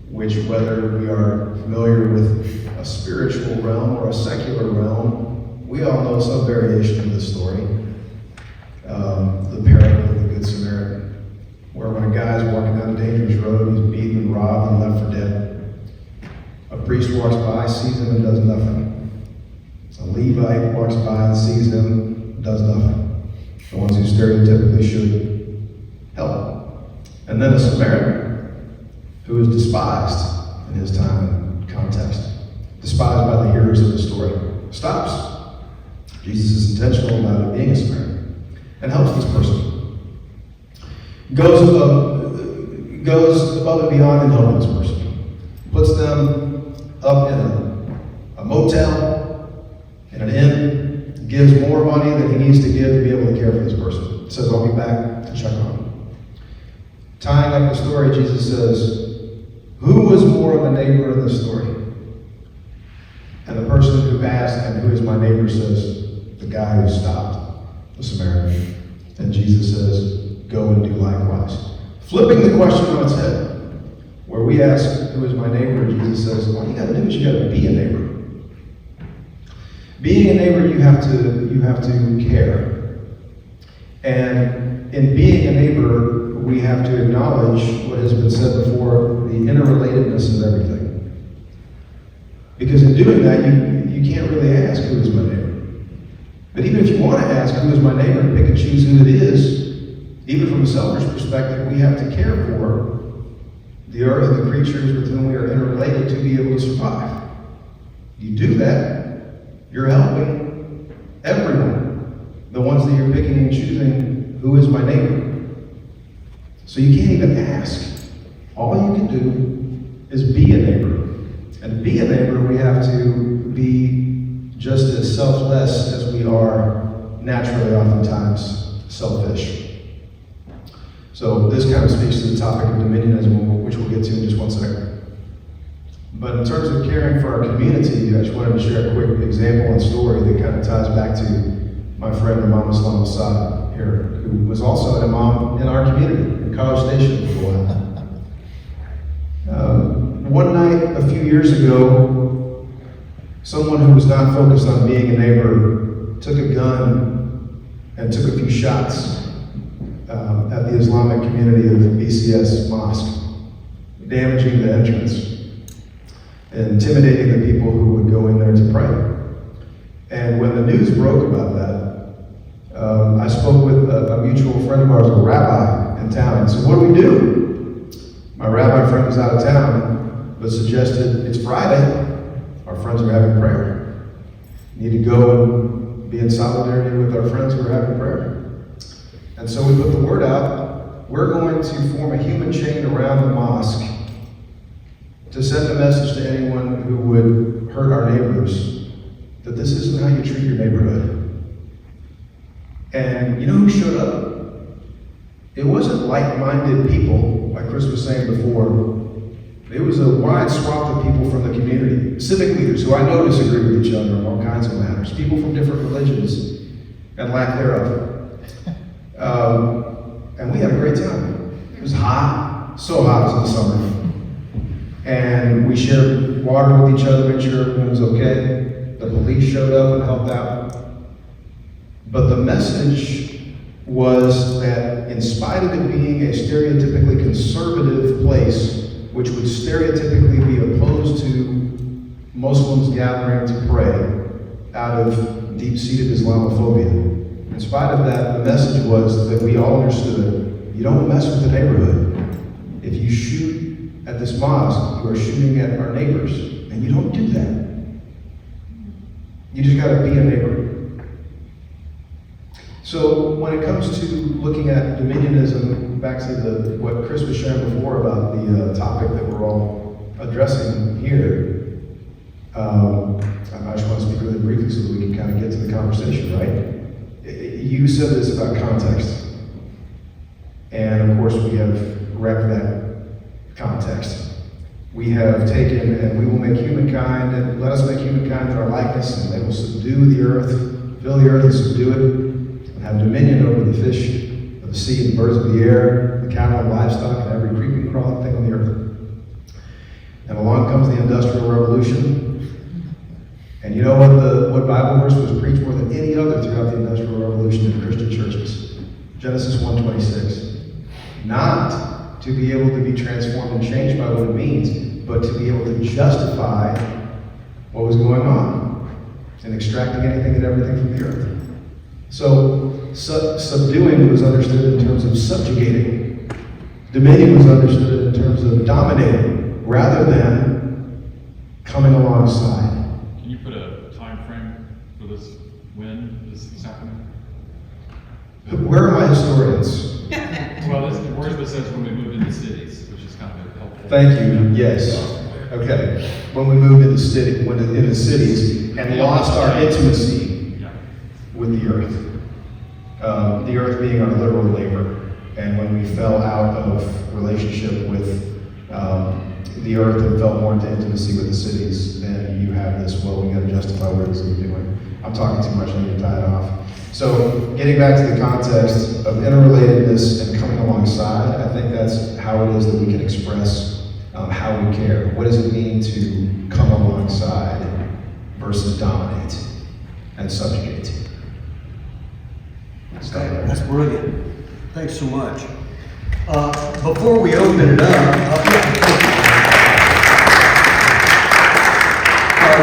K: which whether we are familiar with a spiritual realm or a secular realm, we all know some variation of this story. The parable of the Good Samaritan, where when a guy is walking down a dangerous road, he's beaten and robbed and left for dead. A priest walks by, sees him, and does nothing. A Levite walks by and sees him, does nothing. The ones who stereotypically should help. And then a Samaritan, who is despised in his time and context, despised by the hearers of the story, stops. Jesus is intentional about it being a Samaritan and helps this person. Goes above and beyond in helping this person. Puts them up in a motel, in an inn, gives more money than he needs to give to be able to care for this person. Says, I'll be back to check on him. Tying up the story, Jesus says, who was more of a neighbor in this story? And the person who asked, and who is my neighbor, says, the guy who stopped, the Samaritan. And Jesus says, go and do likewise. Flipping the question on its head, where we ask, who is my neighbor? Jesus says, all you gotta do is you gotta be a neighbor. Being a neighbor, you have to care. And in being a neighbor, we have to acknowledge what has been said before, the interrelatedness of everything. Because in doing that, you can't really ask, who is my neighbor? But even if you want to ask, who is my neighbor, and pick and choose who it is, even from a selfish perspective, we have to care for the earth and the creatures with whom we are interrelated to be able to survive. You do that, you're helping everyone, the ones that you're picking and choosing, who is my neighbor. So you can't even ask. All you can do is be a neighbor. And to be a neighbor, we have to be just as selfless as we are naturally oftentimes selfish. So this kind of speaks to the topic of dominionism, which we'll get to in just one second. But in terms of caring for our community, I just wanted to share a quick example and story that kind of ties back to my friend Imam Islam Mossaad here, who was also an imam in our community, in College Station for a while. One night, a few years ago, someone who was not focused on being a neighbor took a gun and took a few shots at the Islamic community of BCS Mosque, damaging the entrance, intimidating the people who would go in there to pray. And when the news broke about that, I spoke with a mutual friend of ours, a rabbi in town, and said, what do we do? My rabbi friend was out of town, but suggested, it's Friday, our friends are having prayer. We need to go and be in solidarity with our friends who are having prayer. And so we put the word out we're going to form a human chain around the mosque to send a message to anyone who would hurt our neighbors that this isn't how you treat your neighborhood. And you know who showed up? It wasn't like-minded people, like Chris was saying before. It was a wide swath of people from the community, civic leaders who I know disagree with each other on all kinds of matters, people from different religions and lack thereof. And we had a great time. It was hot, so hot it was in the summer. And we shared water with each other, made sure everyone was okay. The police showed up and helped out. But the message was that in spite of it being a stereotypically conservative place, which would stereotypically be opposed to Muslims gathering to pray out of deep-seated Islamophobia, in spite of that, the message was that we all understood, you don't mess with the neighborhood. If you shoot at this mosque, you are shooting at our neighbors, and you don't do that. You just gotta be a neighbor. So when it comes to looking at dominionism, back to what Chris was sharing before about the topic that we're all addressing here, I just want to speak really briefly so that we can kind of get to the conversation, right? You said this about context. And of course we have wrecked that context. We have taken, and we will make humankind, and let us make humankind in our likeness, and they will subdue the earth, fill the earth and subdue it, and have dominion over the fish of the sea and the birds of the air, the cattle and livestock, and every creeping, crawling thing on the earth. And along comes the Industrial Revolution. And you know what Bible verse was preached more than any other throughout the Industrial Revolution in Christian churches? Genesis 1:26. Not to be able to be transformed and changed by what it means, but to be able to justify what was going on and extracting anything and everything from the earth. So subduing was understood in terms of subjugating. Dominion was understood in terms of dominating rather than coming alongside.
B: Can you put a time frame for this, when this is happening?
K: Where are my historians?
B: Well, this word that says when we move into cities, which is kind of helpful.
K: Thank you, yes. Okay. When we moved into cities and lost our intimacy with the earth. The earth being our literal labor. And when we fell out of relationship with the earth and felt more into intimacy with the cities, then you have this, well, we gotta justify what it is that we're doing. I'm talking too much, I need to tie it off. So getting back to the context of interrelatedness and coming alongside, I think that's how it is that we can express how we care. What does it mean to come alongside versus dominate and subjugate?
D: Okay, that's brilliant. Thanks so much. Before we open it up,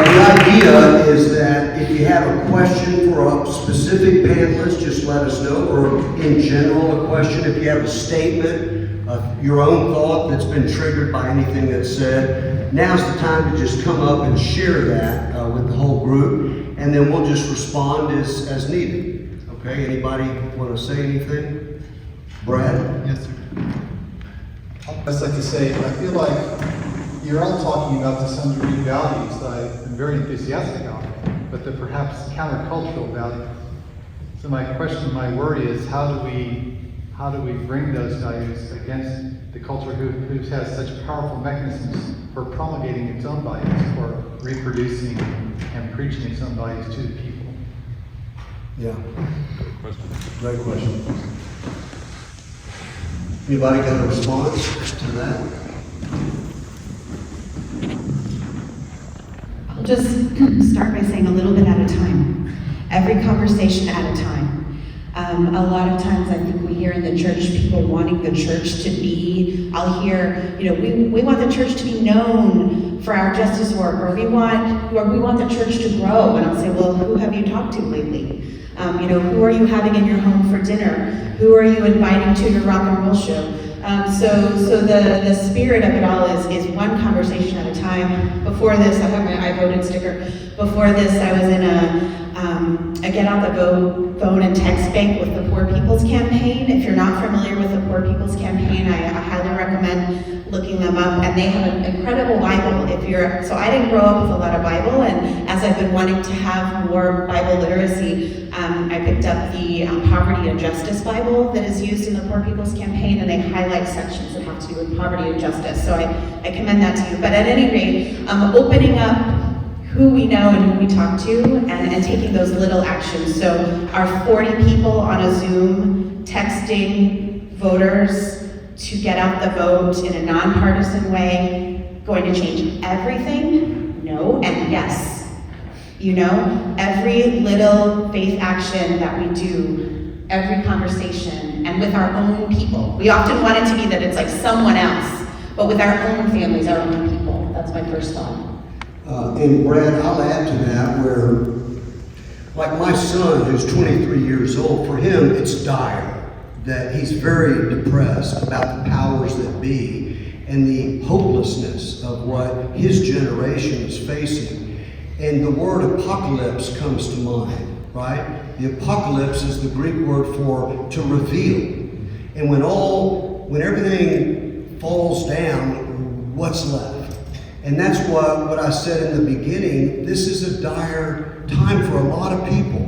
D: the idea is that if you have a question for a specific panelist, just let us know, or in general a question. If you have a statement, your own thought that's been triggered by anything that's said, now's the time to just come up and share that with the whole group, and then we'll just respond as needed. Okay, anybody want to say anything? Brad?
L: Yes, sir. I'd just like to say, I feel like you're all talking about to some degree values that I'm very enthusiastic about, but they're perhaps countercultural values. So my question, my worry is, how do we bring those values against the culture who has such powerful mechanisms for promulgating its own values, for reproducing and preaching its own values to the people?
D: Yeah. Great question. Anybody got a response to that?
H: I'll just start by saying a little bit at a time. Every conversation at a time. A lot of times I think we hear in the church people wanting the church to be, I'll hear, we want the church to be known for our justice work, or we want the church to grow. And I'll say, well, who have you talked to lately? Who are you having in your home for dinner? Who are you inviting to your rock and roll show? So the spirit of it all is one conversation at a time. Before this, I have my I voted sticker. Before this, I was in a Get Out the Vote phone and text bank with the Poor People's Campaign. If you're not familiar with the Poor People's Campaign, I highly recommend looking them up, and they have an incredible Bible. So I didn't grow up with a lot of Bible, and as I've been wanting to have more Bible literacy, I picked up the Poverty and Justice Bible that is used in the Poor People's Campaign, and they highlight sections that have to do with poverty and justice, so I commend that to you. But at any rate, opening up who we know and who we talk to, and taking those little actions. So our 40 people on a Zoom texting voters to get out the vote in a nonpartisan way going to change everything? No and yes. You know, every little faith action that we do, every conversation, and with our own people. We often want it to be that it's like someone else, but with our own families, our own people. That's my first thought.
D: And Brad, I'll add to that where, like my son who's 23 years old, for him it's dire that he's very depressed about the powers that be and the hopelessness of what his generation is facing. And the word apocalypse comes to mind, right? The apocalypse is the Greek word for to reveal. And when everything falls down, what's left? And that's what I said in the beginning. This is a dire time for a lot of people.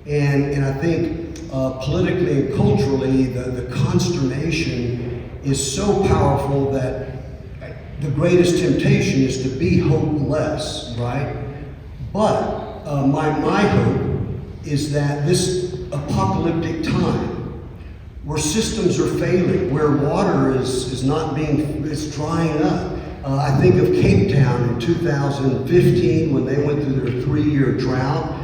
D: And I think politically and culturally, the consternation is so powerful that the greatest temptation is to be hopeless, right? But my hope is that this apocalyptic time, where systems are failing, where water is drying up. I think of Cape Town in 2015 when they went through their 3-year drought.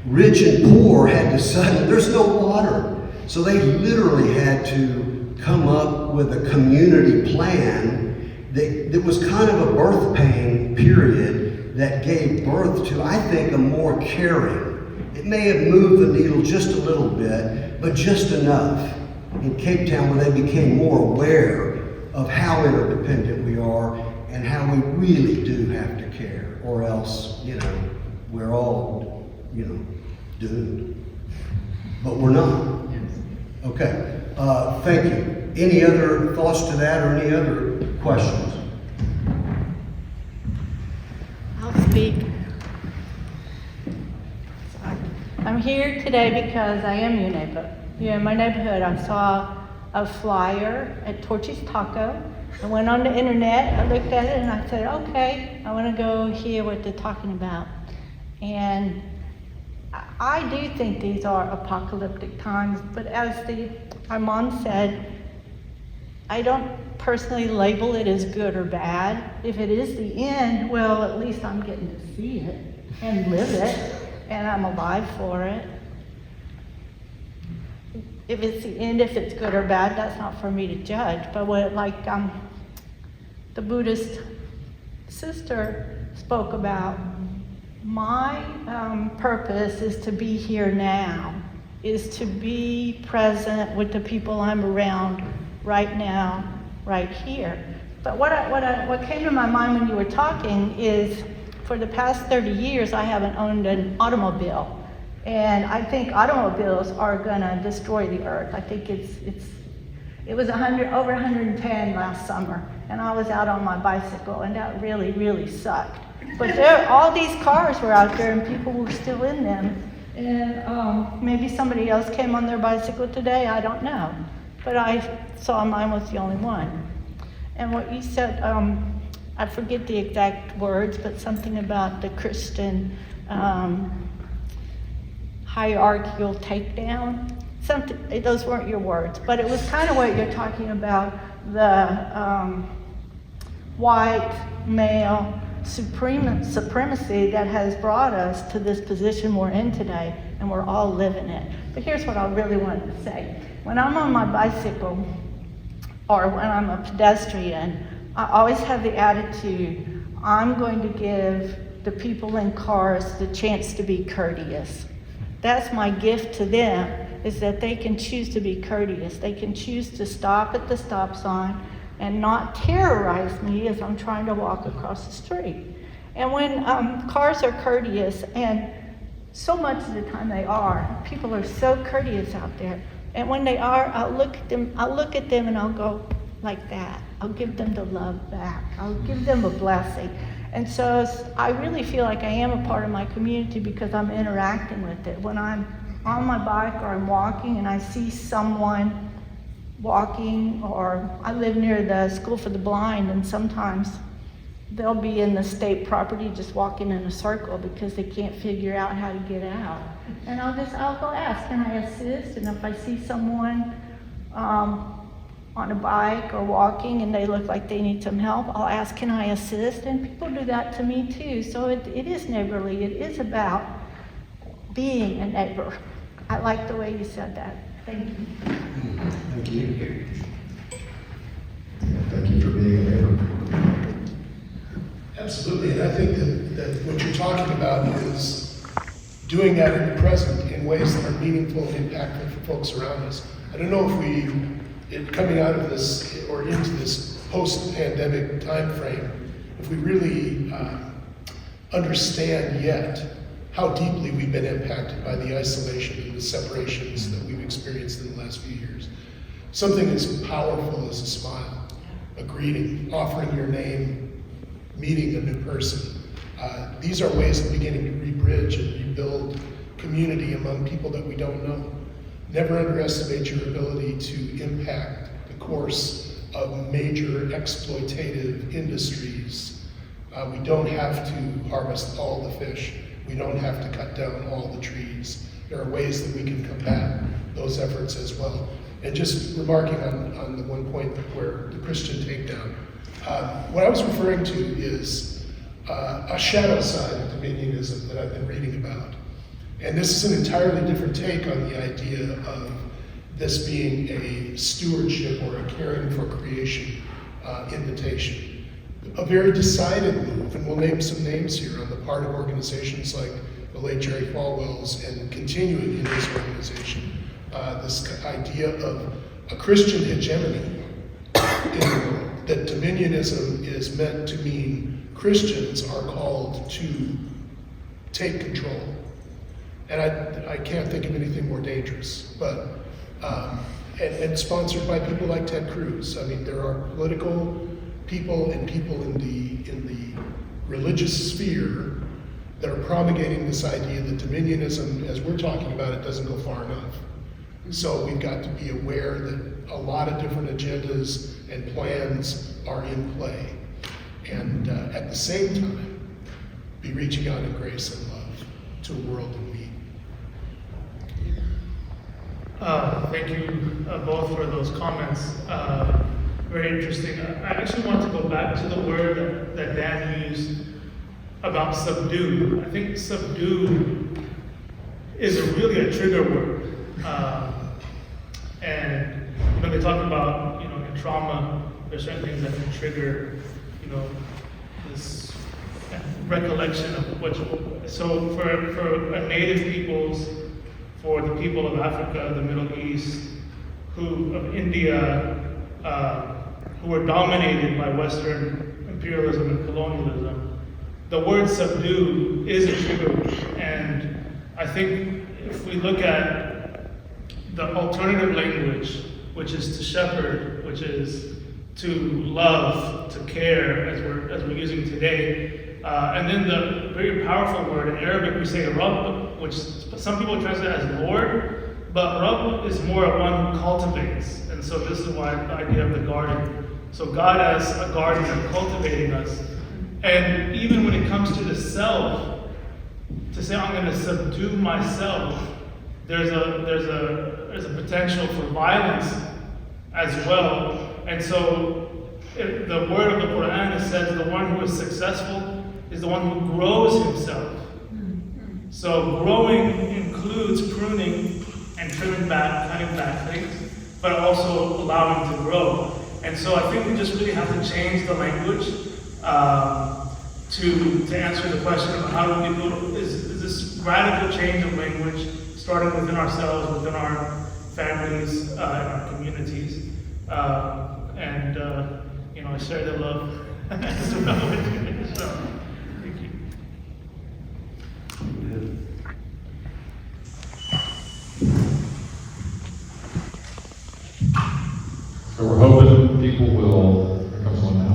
D: Rich and poor had to suddenly, there's no water. So they literally had to come up with a community plan that was kind of a birth pain period that gave birth to, I think, a more caring. It may have moved the needle just a little bit, but just enough in Cape Town where they became more aware of how interdependent we are and how we really do have to care, or else, we're all, doomed. But we're not. Okay, thank you. Any other thoughts to that or any other questions?
M: I'll speak. I'm here today because I am your neighbor. You're in my neighborhood. I saw a flyer at Torchy's Taco. I went on the internet, I looked at it, and I said, okay, I want to go hear what they're talking about. And I do think these are apocalyptic times, but as our mom said, I don't personally label it as good or bad. If it is the end, well, at least I'm getting to see it and live it, and I'm alive for it. If it's the end, if it's good or bad, that's not for me to judge. But the Buddhist sister spoke about, my purpose is to be here now, is to be present with the people I'm around right now, right here. But what came to my mind when you were talking is, for the past 30 years, I haven't owned an automobile. And I think automobiles are gonna destroy the earth. I think it was over 110 last summer, and I was out on my bicycle, and that really, really sucked. But all these cars were out there, and people were still in them. And maybe somebody else came on their bicycle today, I don't know. But I saw mine was the only one. And what you said, I forget the exact words, but something about the Christian hierarchical takedown. Those weren't your words, but it was kind of what you're talking about, the white male supremacy that has brought us to this position we're in today, and we're all living it. But here's what I really wanted to say. When I'm on my bicycle, or when I'm a pedestrian, I always have the attitude, I'm going to give the people in cars the chance to be courteous. That's my gift to them, is that they can choose to be courteous. They can choose to stop at the stop sign and not terrorize me as I'm trying to walk across the street. And when cars are courteous and so much of the time they are. People are so courteous out there. And when they are, I'll look at them and I'll go like that. I'll give them the love back. I'll give them a blessing. And so I really feel like I am a part of my community because I'm interacting with it. When I'm on my bike or I'm walking and I see someone walking, or I live near the School for the Blind, and sometimes they'll be in the state property just walking in a circle because they can't figure out how to get out. And I'll go ask, can I assist? And if I see someone on a bike or walking and they look like they need some help, I'll ask, can I assist? And people do that to me too. So it is neighborly. It is about being a neighbor. I like the way you said that. Thank you.
K: Thank you. Thank you for being a neighbor.
I: Absolutely, and I think that what you're talking about is doing that in the present in ways that are meaningful and impactful for folks around us. I don't know if coming out of this or into this post-pandemic time frame, if we really understand yet how deeply we've been impacted by the isolation and the separations that we've experienced in the last few years. Something as powerful as a smile, a greeting, offering your name, meeting a new person. These are ways of beginning to rebridge and rebuild community among people that we don't know. Never underestimate your ability to impact the course of major exploitative industries. We don't have to harvest all the fish. We don't have to cut down all the trees. There are ways that we can combat those efforts as well. And just remarking on the one point where the Christian takedown, what I was referring to is a shadow side of dominionism that I've been reading about. And this is an entirely different take on the idea of this being a stewardship or a caring for creation invitation. A very decided move, and we'll name some names here on the part of organizations like the late Jerry Falwell's and continuing in his organization, this idea of a Christian hegemony in the world, that dominionism is meant to mean Christians are called to take control. And I can't think of anything more dangerous, but, and sponsored by people like Ted Cruz. I mean, there are political people and people in the religious sphere that are promulgating this idea that dominionism, as we're talking about it, doesn't go far enough. So we've got to be aware that a lot of different agendas and plans are in play. And at the same time, be reaching out in grace and love to a world in need.
E: Thank you both for those comments. Very interesting. I actually want to go back to the word that Dan used about subdue. I think subdue is really a trigger word. And when they talk about, in trauma, there's certain things that can trigger, this recollection of what so for native peoples, for the people of Africa, the Middle East, of India, who were dominated by Western imperialism and colonialism, the word subdue is a trigger word. And I think if we look at the alternative language, which is to shepherd, which is to love, to care, as we're using today, and then the very powerful word in Arabic we say Rabb, which some people translate as Lord, but Rabb is more of one who cultivates. And so this is why the idea of the garden. So God as a gardener cultivating us. And even when it comes to the self, to say I'm going to subdue myself, there's a potential for violence as well. And so the word of the Quran says the one who is successful is the one who grows himself. So growing includes pruning and trimming back, cutting back things, but also allowing to grow. And so I think we just really have to change the language to answer the question of how do we go, is this radical change of language starting within ourselves, within our families, in our communities. I share the love as well with you. So, thank you.
B: if people will, here comes one now,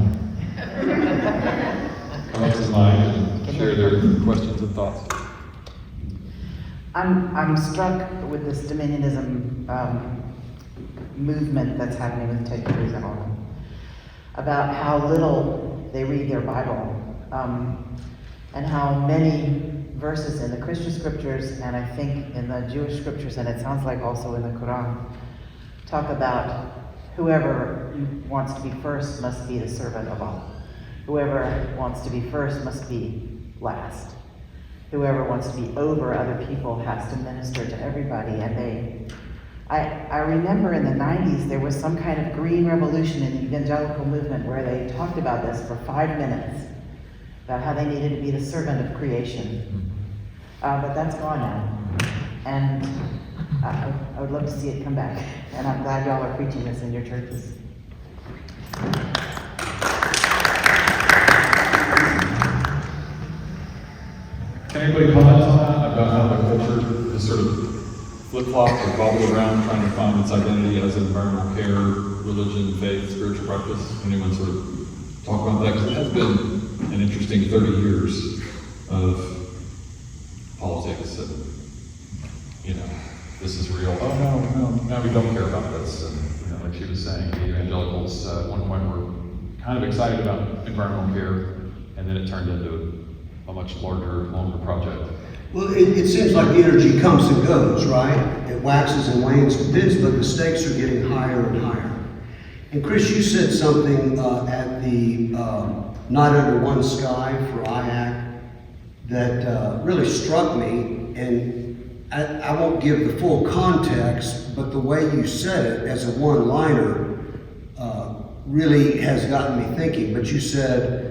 B: come up to the mic and share their questions and thoughts.
N: I'm struck with this dominionism movement that's happening with Ted Cruz and all them, about how little they read their Bible, and how many verses in the Christian scriptures, and I think in the Jewish scriptures, and it sounds like also in the Quran, talk about whoever wants to be first must be the servant of all. Whoever wants to be first must be last. Whoever wants to be over other people has to minister to everybody. And I remember in the 90s there was some kind of green revolution in the evangelical movement where they talked about this for 5 minutes, about how they needed to be the servant of creation. But that's gone now. And I would love to see it come back. And I'm glad y'all are preaching this in your churches.
B: Can anybody comment on that, about how the culture has sort of flip-flopped or bobbled around trying to find its identity as an environmental care, religion, faith, spiritual practice? Anyone sort of talk about that? Because it has been an interesting 30 years of politics and, this is real. Oh, no, we don't care about this. And, like she was saying, the evangelicals at one point were kind of excited about environmental care, and then it turned into a much larger, longer project.
D: Well, it seems like the energy comes and goes, right? It waxes and wanes a bit, but the stakes are getting higher and higher. And Chris, you said something at the Not Under One Sky for IAC that really struck me, and I won't give the full context, but the way you said it as a one-liner really has gotten me thinking. But you said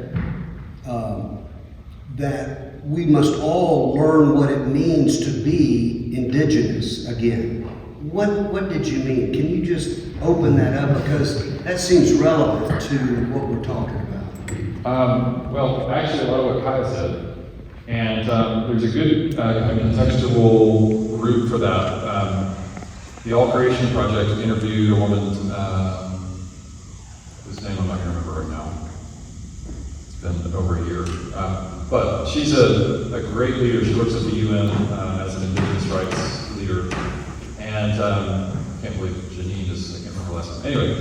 D: that we must all learn what it means to be indigenous again. What did you mean? Can you just open that up? Because that seems relevant to what we're talking about.
B: Well, actually, a lot of what Kiya said. And there's a good contextual root for that. The AllCreation Project interviewed a woman, whose name I'm not going to remember right now. It's been over a year. But she's a great leader. She works at the UN as an indigenous rights leader. And I can't believe Janine I can't remember her last name. Anyway,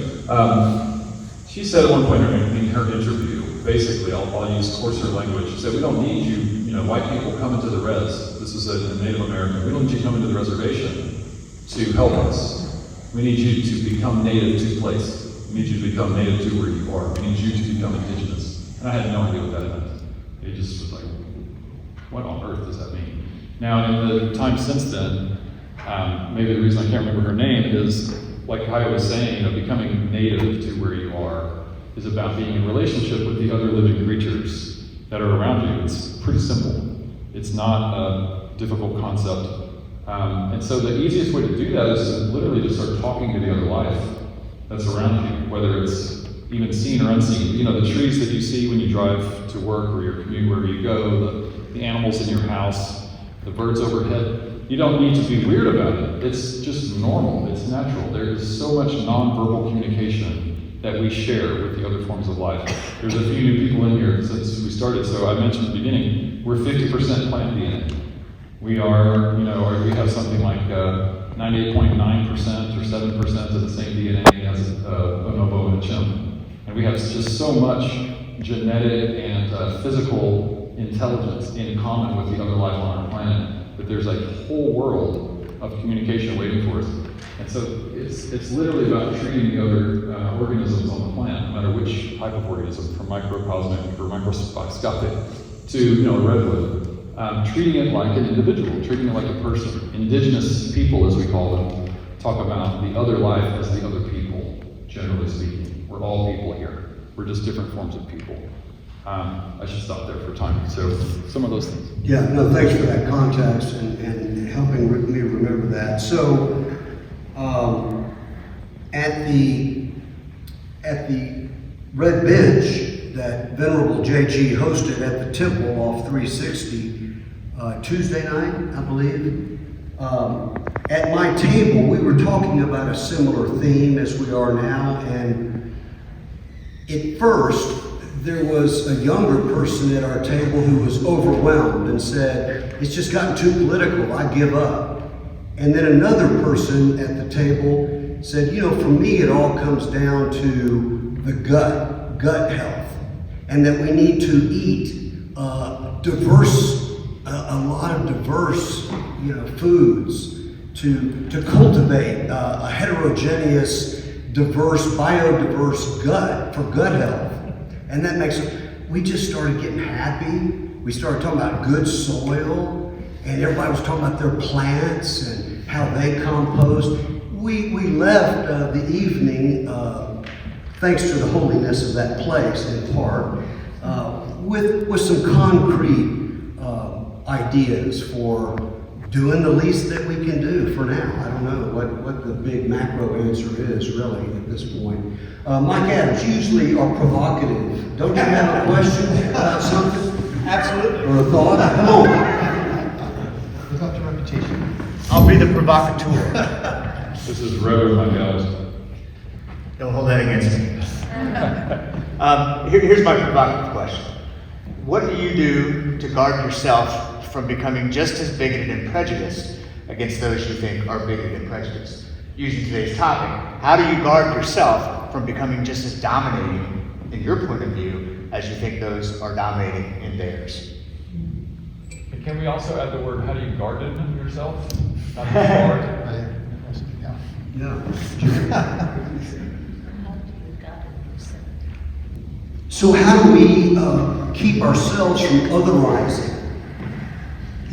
B: she said at one point in her interview, basically, I'll use coarser language. She said, we don't need you, white people coming to the res. This is a Native American. We don't need you coming to the reservation to help us. We need you to become native to the place. We need you to become native to where you are. We need you to become indigenous. And I had no idea what that meant. It just was like, what on earth does that mean? Now, in the time since then, maybe the reason I can't remember her name is, like Kiya was saying, becoming native to where you are is about being in relationship with the other living creatures that are around you. It's pretty simple. It's not a difficult concept. And so the easiest way to do that is to literally just start talking to the other life that's around you, whether it's even seen or unseen. The trees that you see when you drive to work or your commute wherever you go, the animals in your house, the birds overhead. You don't need to be weird about it. It's just normal. It's natural. There is so much nonverbal communication that we share with the other forms of life. There's a few new people in here since we started. So I mentioned at the beginning, we're 50% plant DNA. We are, or we have something like 98.9% or 7% of the same DNA as a bonobo and a chimp. And we have just so much genetic and physical intelligence in common with the other life on our planet that there's a whole world of communication waiting for us. And so it's literally about treating the other organisms on the planet, no matter which type of organism, from microcosmic or microscopic to a redwood. Treating it like an individual, treating it like a person. Indigenous people, as we call them, talk about the other life as the other people, generally speaking. We're all people here. We're just different forms of people. I should stop there for time. So some of those things.
D: Yeah, no, thanks for that context and helping me remember that. So at the red bench that Venerable Jue Ji hosted at the temple off 360 Tuesday night, I believe, at my table we were talking about a similar theme as we are now, and At first, there was a younger person at our table who was overwhelmed and said, it's just gotten too political, I give up. And then another person at the table said, you know, for me it all comes down to the gut health, and that we need to eat a lot of diverse, foods to cultivate a heterogeneous, diverse, biodiverse gut for gut health. And that makes we just started getting happy. We started talking about good soil, and everybody was talking about their plants and how they compost. We left the evening, thanks to the holiness of that place in part, with some concrete ideas for doing the least that we can do for now. I don't know what the big macro answer is really at this point. Mike Adams, usually are provocative. Don't you have a question about something?
O: Absolutely.
D: Or a thought? Come on.
O: Without your reputation. I'll be the provocateur.
B: This is Reverend Mike.
O: Don't hold that against me. Here's my provocative question. What do you do to guard yourself from becoming just as bigoted and prejudiced against those you think are bigoted and prejudiced? Using today's topic, how do you guard yourself from becoming just as dominating in your point of view as you think those are dominating in theirs?
B: And can we also add the word, how do you garden yourself? How do you guard?
D: So how do we keep ourselves from otherizing,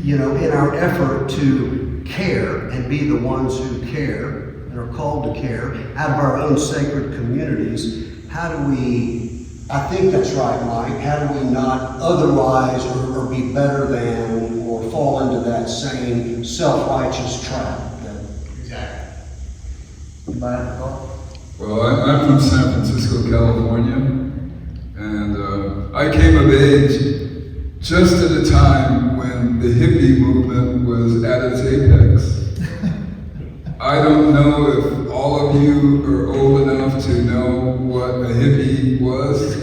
D: in our effort to care and be the ones who care and are called to care out of our own sacred communities? How do we, I think that's right, Mike, how do we not otherize or be better than or fall into that same self-righteous trap?
O: Exactly.
D: Anybody have a thought?
J: Well, I'm from San Francisco, California, and I came of age just at a time when the hippie movement was at its apex. I don't know if all of you are old enough to know what a hippie was.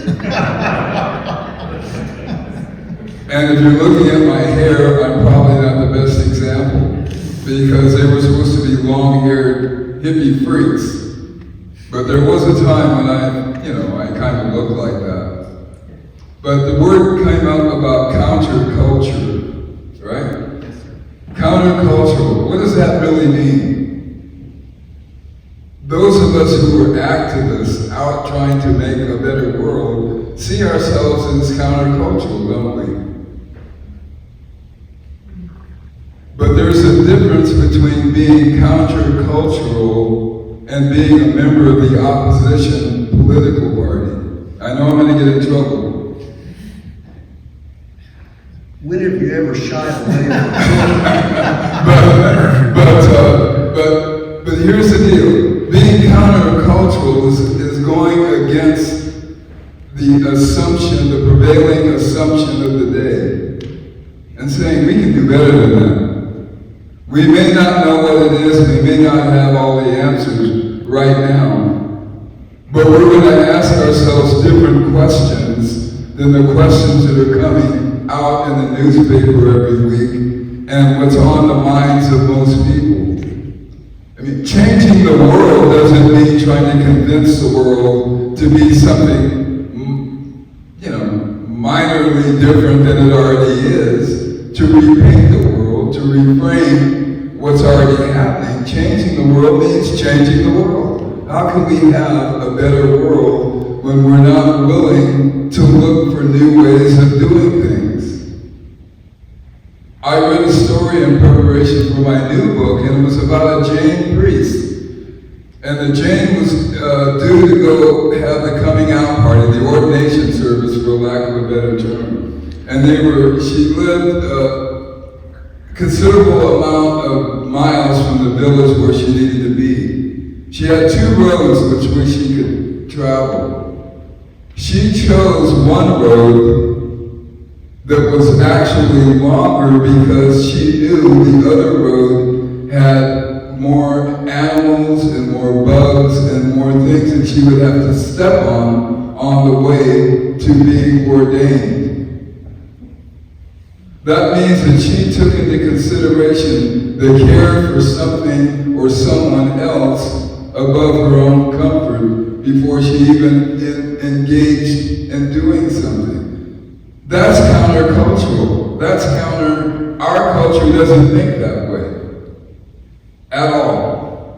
J: And if you're looking at my hair, I'm probably not the best example, because they were supposed to be long-haired hippie freaks. But there was a time when I kind of looked like that. But the word came up about counterculture, right?
O: Yes, sir.
J: Countercultural, what does that really mean? Those of us who are activists out trying to make a better world see ourselves as countercultural, don't we? But there's a difference between being countercultural and being a member of the opposition political party. I know I'm going to get in trouble.
D: When have you ever shied away
J: but here's the deal. Being countercultural is going against the assumption, the prevailing assumption of the day, and saying we can do better than that. We may not know what it is, we may not have all the answers right now, but we're going to ask ourselves different questions than the questions that are coming out in the newspaper every week and what's on the minds of most people. I mean, changing the world doesn't mean trying to convince the world to be something, minorly different than it already is, to repaint the world, to reframe what's already happening. Changing the world means changing the world. How can we have a better world when we're not willing to look for new ways of doing things? I read a story in preparation for my new book, and it was about a Jain priest. And the Jain was due to go have the coming out party, the ordination service, for lack of a better term. And she lived a considerable amount of miles from the village where she needed to be. She had 2 roads which she could travel. She chose one road that was actually longer because she knew the other road had more animals and more bugs and more things that she would have to step on on the way to being ordained. That means that she took into consideration the care for something or someone else above her own comfort before she even engaged in doing something. That's countercultural. That's counter, our culture doesn't think that way at all.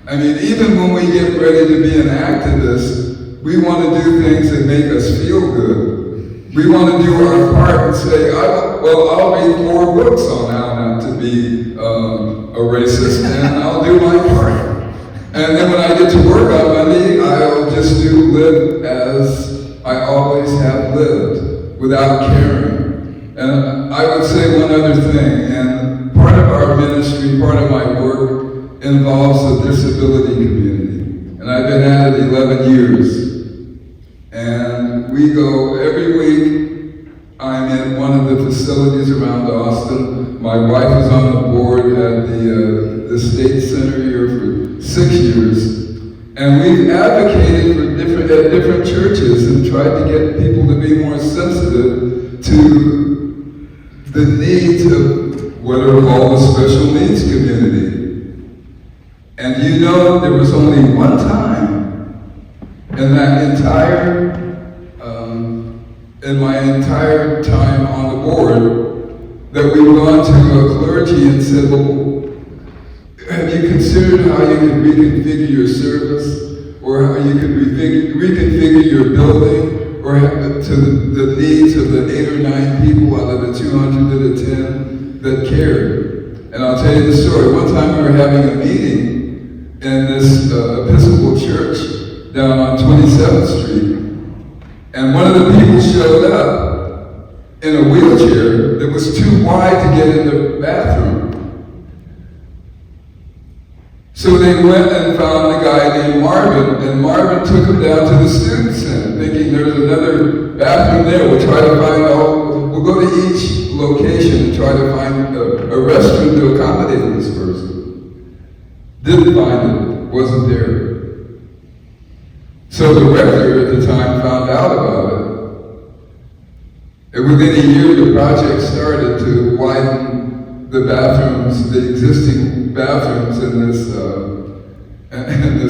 J: I mean, even when we get ready to be an activist, we want to do things that make us feel good. We want to do our part and say, I'll read 4 books on how not to be a racist, and I'll do my part. And then when I get to work on Monday, I'll just live as I always have lived, without caring. And I would say one other thing, and part of our ministry, part of my work, involves the disability community. And I've been at it 11 years. And we go every week. I'm in one of the facilities around Austin. My wife is on the board at the State Center here for 6 years. And we've advocated at different churches and tried to get people to be more sensitive to the needs of what are called the special needs community. And you know, there was only one time in that entire, in my entire time on the board, that we've gone to a clergy and said, well, have you considered how you could reconfigure your service, or how you could reconfigure your building, or to the needs of the 8 or 9 people out of the 210 that cared? And I'll tell you the story. One time we were having a meeting in this Episcopal church down on 27th Street, and one of the people showed up in a wheelchair that was too wide to get in the bathroom. So they went and found a guy named Marvin, and Marvin took him down to the student center, thinking there's another bathroom there. We'll try to find we'll go to each location and try to find a restroom to accommodate this person. Didn't find it, wasn't there. So the rector at the time found out about it. And within a year, the project started to widen the bathrooms, the existing bathrooms in this,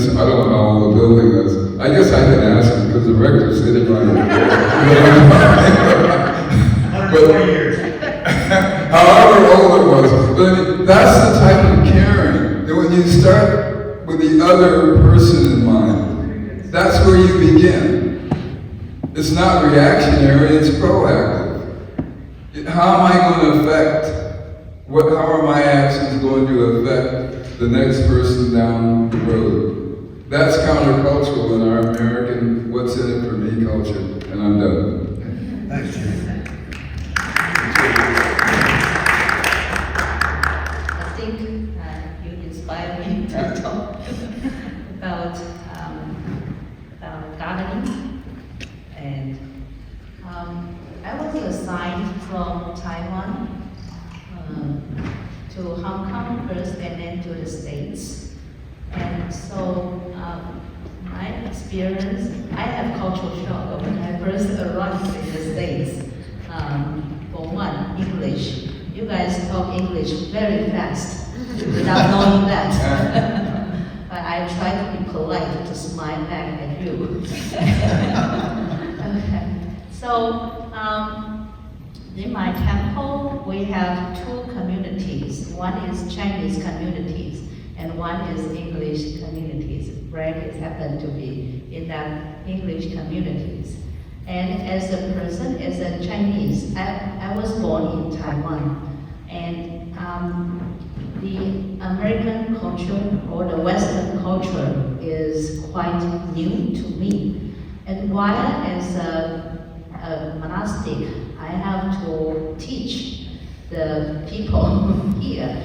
J: I don't know how old the building is. I guess I can ask him because the rector said it right. 120 years. However old it was. But I mean, that's the type of caring that when you start with the other person in mind, that's where you begin. It's not reactionary, it's proactive. How am I going to affect, how are my actions going to affect the next person down the road? That's countercultural in our American, what's in it for me culture. And I'm done.
D: Thanks, Jim.
G: I think you inspired me to talk about gardening. And I was assigned from Taiwan to Hong Kong first and then to the States. And so my experience, I have cultural shock when I first arrived in the States. For one, English. You guys talk English very fast without knowing that. But I try to be polite to smile back at you. Okay. So, in my temple, we have 2 communities. One is Chinese communities, and one is English communities. Greg happened to be in that English communities. And as a person, as a Chinese, I was born in Taiwan. And the American culture or the Western culture is quite new to me. And while as a monastic, I have to teach the people here.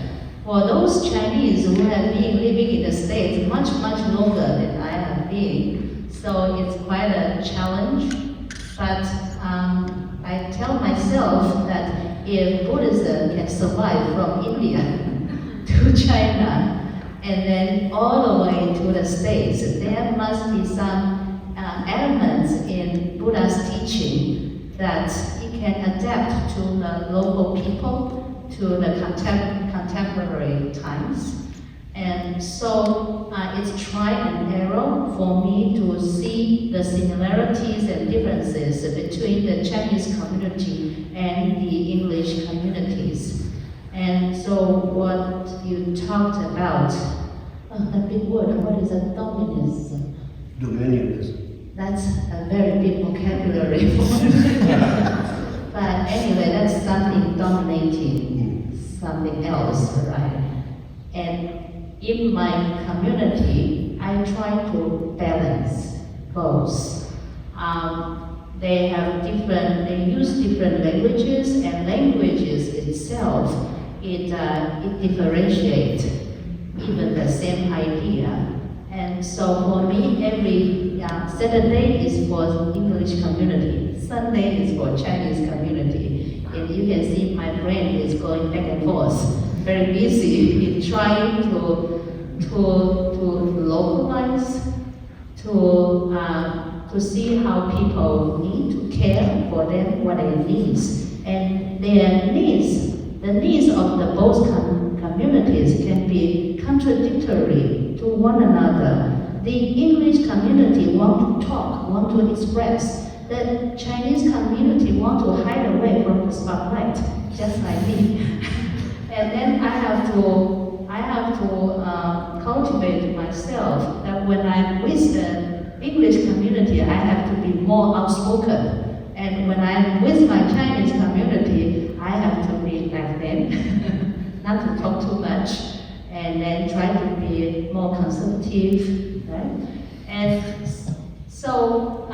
G: For those Chinese who have been living in the States much, much longer than I have been, so it's quite a challenge. But I tell myself that if Buddhism can survive from India to China and then all the way to the States, there must be some elements in Buddha's teaching that it can adapt to the local people, to the contemporary times. And so it's try and error for me to see the similarities and differences between the Chinese community and the English communities. And so what you talked about, the big word, what is it? Dominism.
D: Dominionism.
G: That's a very big vocabulary for me. But anyway, that's something dominating something else, right? And in my community, I try to balance both. They use different languages, and languages itself, it differentiates even the same idea. And so for me, every Saturday is for English community, Sunday is for Chinese community. And you can see my brain is going back and forth, very busy in trying to localize, to see how people need to care for them, what they need. And their needs, the needs of the both communities can be contradictory to one another. The English community want to talk, want to express. The Chinese community want to hide away from the spotlight, just like me. And then I have to cultivate myself that when I'm with the English community, I have to be more outspoken. And when I'm with my Chinese community, I have to be like them, not to talk too much, and then try to be more conservative, right? And so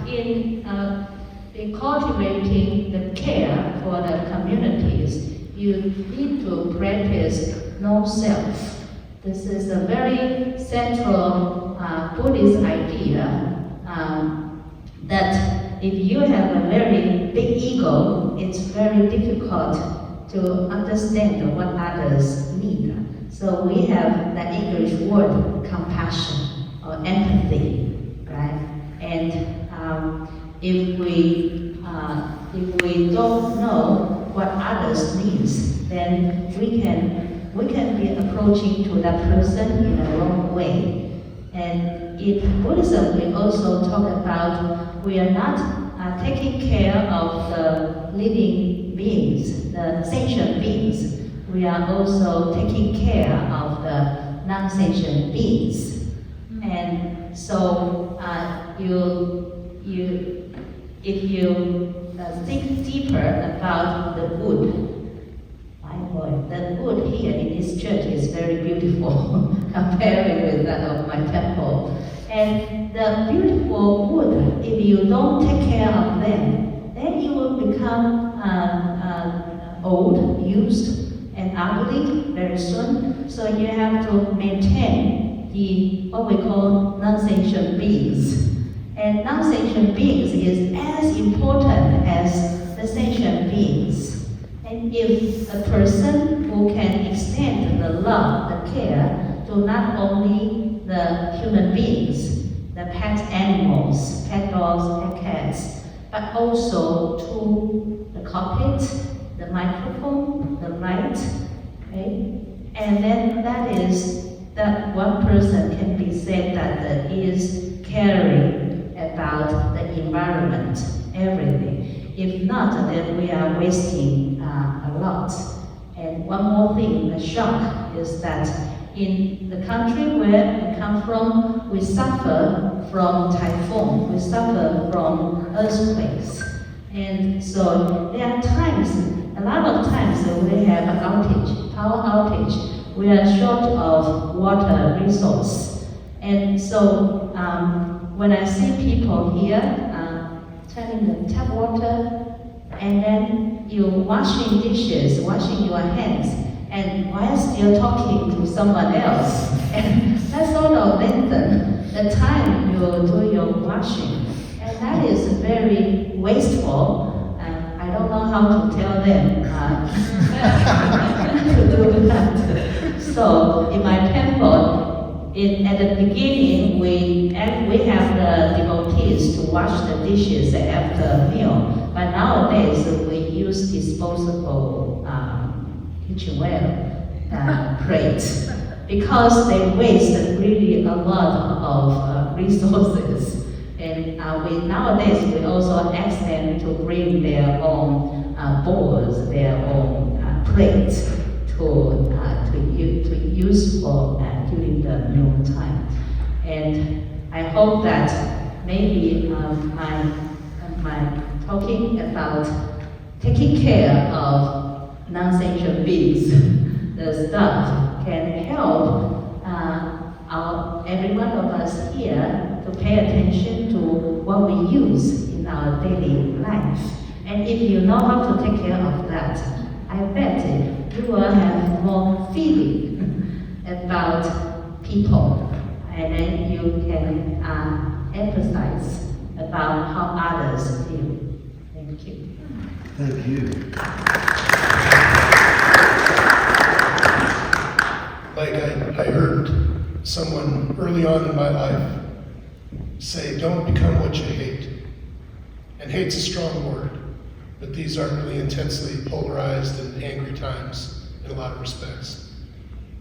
G: in cultivating the care for the communities, you need to practice no self. This is a very central Buddhist idea that if you have a very big ego, it's very difficult to understand what others need. So we have the English word compassion or empathy, right? And if we don't know what others needs, then we can be approaching to that person in a wrong way. And in Buddhism, we also talk about we are not taking care of the living beings, the sentient beings. We are also taking care of the non-sentient beings. And so if you think deeper about the wood, the wood here in this church is very beautiful comparing with that of my temple. And the beautiful wood, if you don't take care of them, then it will become old, used, and ugly very soon. So you have to maintain what we call non-sentient beings. And non-sentient beings is as important as the sentient beings. And if a person who can extend the love, the care, to not only the human beings, the pet animals, pet dogs, pet cats, but also to the carpet, the microphone, the light, okay? And then that one person can be said that is caring about the environment, everything. If not, then we are wasting a lot. And one more thing, the shock is that in the country where we come from, we suffer from typhoon, we suffer from earthquakes. And so there are times, a lot of times we have an outage, power outage. We are short of water resource. And so when I see people here turning the tap water, and then you washing dishes, washing your hands, and while still talking to someone else, and that sort of lengthen the time you do your washing. And that is very wasteful. I don't know how to tell them to do that. So in my temple, at the beginning, we have the devotees to wash the dishes after a meal. But nowadays, we use disposable kitchenware plates because they waste really a lot of resources. And nowadays, we also ask them to bring their own bowls, their own plates to use for during the meal time. And I hope that maybe my talking about taking care of non-sentient beings, the stuff, can help every one of us here to pay attention to what we use in our daily life. And if you know how to take care of that, I bet you will have more feeling about people, and then you can empathize about how others feel. Thank you.
D: Thank you.
I: Like I heard someone early on in my life say, don't become what you hate. And hate's a strong word, but these are really intensely polarized and angry times in a lot of respects.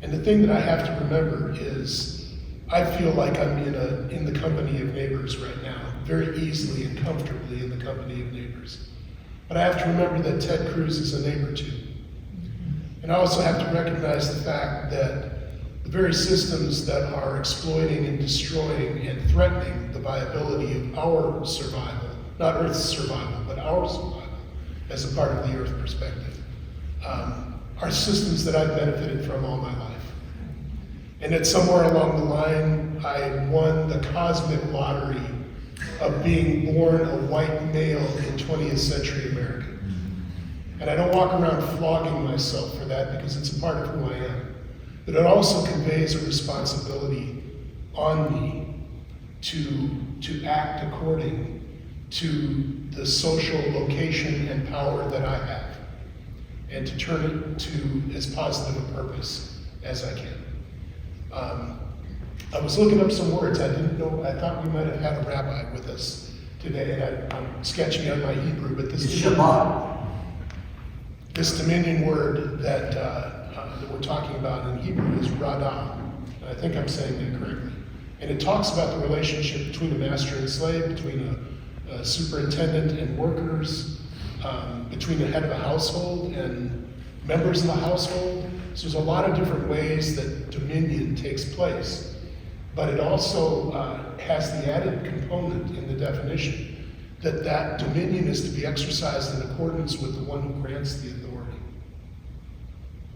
I: And the thing that I have to remember is I feel like I'm in the company of neighbors right now, very easily and comfortably in the company of neighbors. But I have to remember that Ted Cruz is a neighbor too. And I also have to recognize the fact that the very systems that are exploiting and destroying and threatening the viability of our survival, not Earth's survival, but our survival as a part of the Earth perspective, are systems that I've benefited from all my life. And that somewhere along the line, I won the cosmic lottery of being born a white male in 20th century America. And I don't walk around flogging myself for that because it's a part of who I am. But it also conveys a responsibility on me to act according to the social location and power that I have, and to turn it to as positive a purpose as I can. I was looking up some words I didn't know. I thought we might have had a rabbi with us today, and I'm sketching out my Hebrew, but this dominion word that we're talking about in Hebrew is radah. And I think I'm saying that correctly. And it talks about the relationship between a master and slave, between a superintendent and workers, between the head of a household and members of the household. So there's a lot of different ways that dominion takes place. But it also has the added component in the definition that dominion is to be exercised in accordance with the one who grants the authority.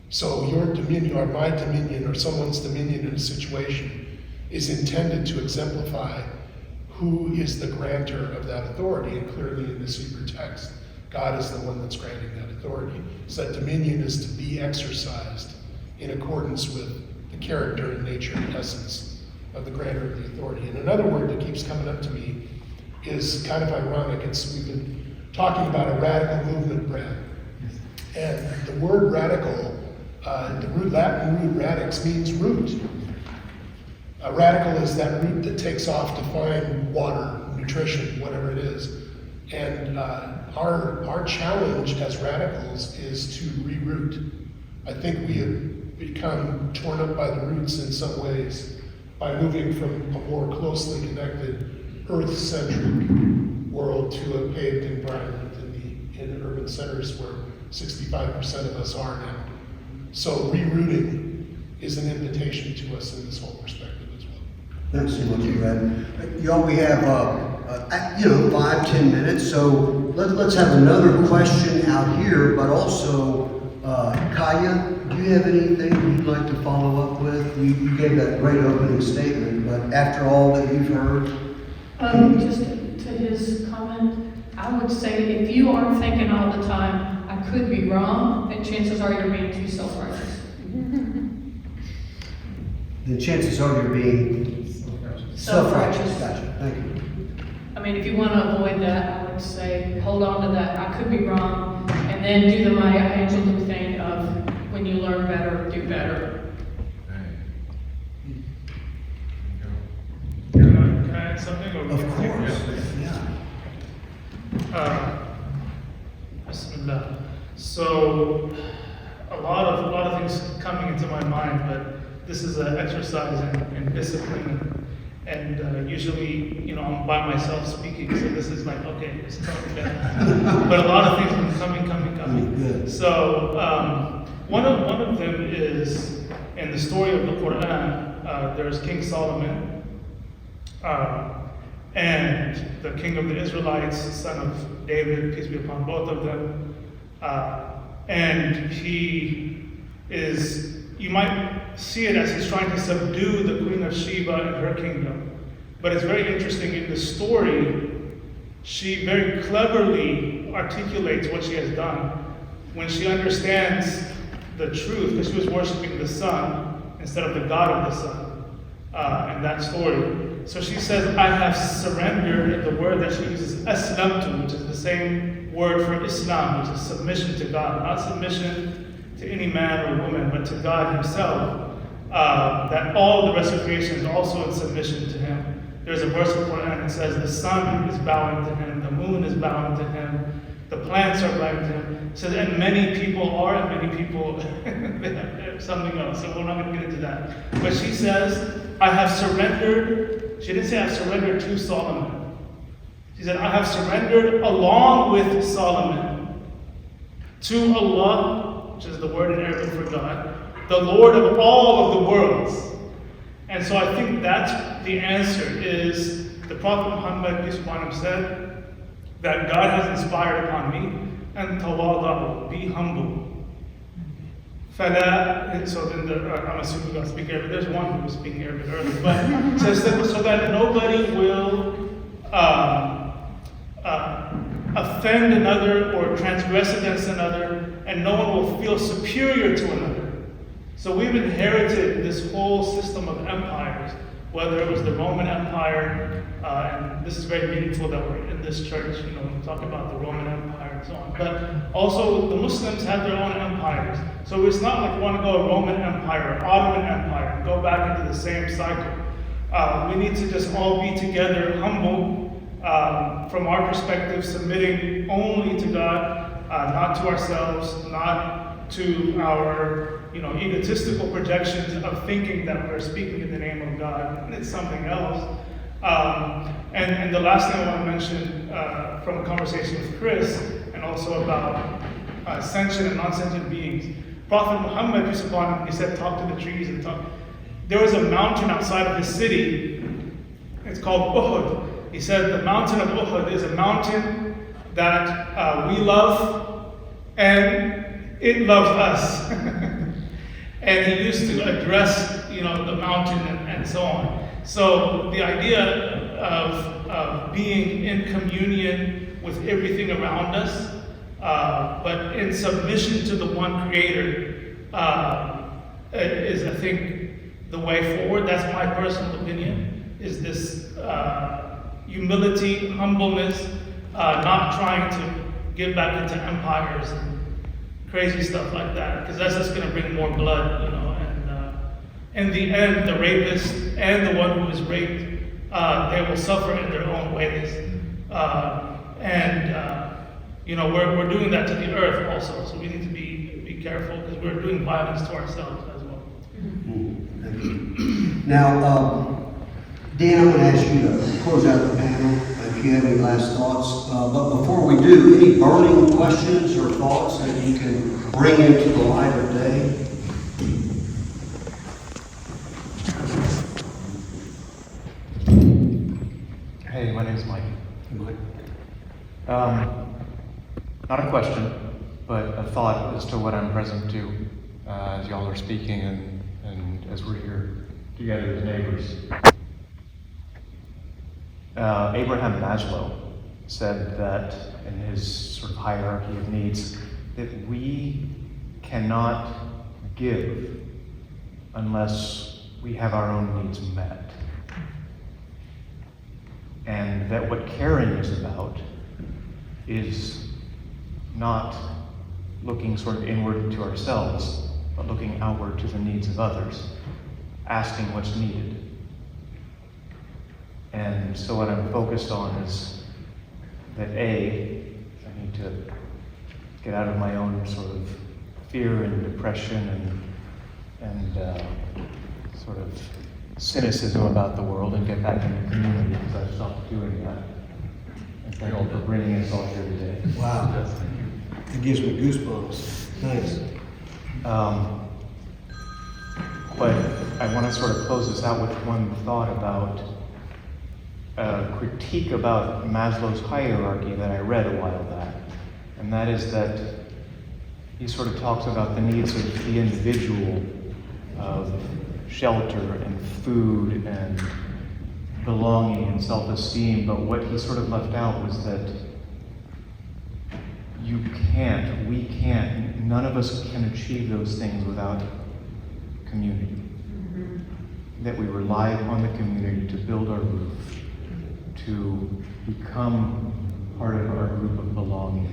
I: So your dominion, or my dominion, or someone's dominion in a situation is intended to exemplify who is the grantor of that authority. And clearly in this Hebrew text, God is the one that's granting that authority. So that dominion is to be exercised in accordance with the character and nature and essence of the grantor of the authority. And another word that keeps coming up to me is kind of ironic. We've been talking about a radical movement, Brad. And the word radical, the Latin root radix means root. A radical is that root that takes off to find water, nutrition, whatever it is. And our challenge as radicals is to reroot. I think we have become torn up by the roots in some ways by moving from a more closely connected, earth-centric world to a paved environment in urban centers where 65% of us are now. So rerouting is an invitation to us in this whole perspective as well.
D: Thanks so much, Brad. Y'all, we have 5-10 minutes, so let's have another question out here, but also Kiya, do you have anything you'd like to follow up with? You gave that great opening statement, but after all that you've heard?
C: Just to his comment, I would say if you aren't thinking all the time, I could be wrong, then chances are you're being too self-righteous.
D: Then chances are you're being self-righteous. Gotcha, thank you.
C: I mean, if you want to avoid that, I would say hold on to that. I could be wrong, and then do the Maya Angelou thing of when you learn better, do better.
E: Can I add something?
D: Of course, yeah.
E: Bismillah. So, a lot of things coming into my mind, but this is an exercise in discipline, and usually, you know, I'm by myself speaking, so this is like, okay, it's coming down. But a lot of things have been coming.
D: Good.
E: So, one of them is in the story of the Quran. There's King Solomon, and the king of the Israelites, son of David, peace be upon both of them. And he is, you might see it as he's trying to subdue the Queen of Sheba and her kingdom. But it's very interesting in the story, she very cleverly articulates what she has done when she understands the truth, because she was worshiping the sun instead of the God of the sun in that story. So she says, I have surrendered. The word that she uses, aslamtu, which is the same word for Islam, which is submission to God, not submission to any man or woman, but to God himself, that all the rest of creation is also in submission to him. There's a verse of Quran that says the sun is bowing to him, the moon is bowing to him, the plants are bowing to him. It says, and many people are, and many people have something else, so we're not going to get into that. But she says, I have surrendered. She didn't say I have surrendered to Solomon. She said, I have surrendered along with Solomon to Allah, which is the word in Arabic for God, the Lord of all of the worlds. And so I think that's the answer, is the Prophet Muhammad, peace be upon him, said that God has inspired upon me, and tawada'u, be humble. Fala, so then I'm assuming God speak Arabic. There's one who was speaking Arabic earlier, but says that so that nobody will offend another or transgress against another, and no one will feel superior to another. So we've inherited this whole system of empires, whether it was the Roman Empire, and this is very meaningful that we're in this church, you know, when we talk about the Roman Empire and so on. But also the Muslims had their own empires. So it's not like we want to go Roman Empire, Ottoman Empire, and go back into the same cycle. We need to just all be together, humble, from our perspective, submitting only to God, not to ourselves, not to our egotistical projections of thinking that we're speaking in the name of God, and it's something else. And the last thing I want to mention from a conversation with Chris, and also about sentient and non-sentient beings. Prophet Muhammad, peace upon him, he said, talk to the trees and talk. There was a mountain outside of his city, it's called Uhud. He said the mountain of Uhud is a mountain that we love, and it loves us. And he used to address, the mountain and so on. So the idea of being in communion with everything around us, but in submission to the one Creator, is, I think, the way forward. That's my personal opinion, is this humility, humbleness, not trying to get back into empires and crazy stuff like that, because that's just going to bring more blood, and in the end, the rapist and the one who is raped, they will suffer in their own ways, we're doing that to the earth also, so we need to be careful, because we're doing violence to ourselves as well.
D: Thank you. Now, Dan, I'm going to ask you to close out the panel if you have any last thoughts. But before we do, any burning questions or thoughts that you can bring into the light of day?
P: Hey, my name's Mike.
D: Hey, Mike.
P: Not a question, but a thought as to what I'm present to as y'all are speaking and as we're here together as neighbors. Abraham Maslow said that in his sort of hierarchy of needs, that we cannot give unless we have our own needs met. And that what caring is about is not looking sort of inward to ourselves, but looking outward to the needs of others, asking what's needed. And so what I'm focused on is that I need to get out of my own sort of fear and depression and sort of cynicism about the world and get back in the community, because I've stopped doing that. And thank you for bringing us all here today.
D: Wow. It gives me goosebumps. Thanks.
P: But I want to sort of close this out with one thought about a critique about Maslow's hierarchy that I read a while back. And that is that he sort of talks about the needs of the individual, of shelter and food and belonging and self-esteem. But what he sort of left out was that we can't, none of us can achieve those things without community. That we rely upon the community to build our roof, to become part of our group of belonging,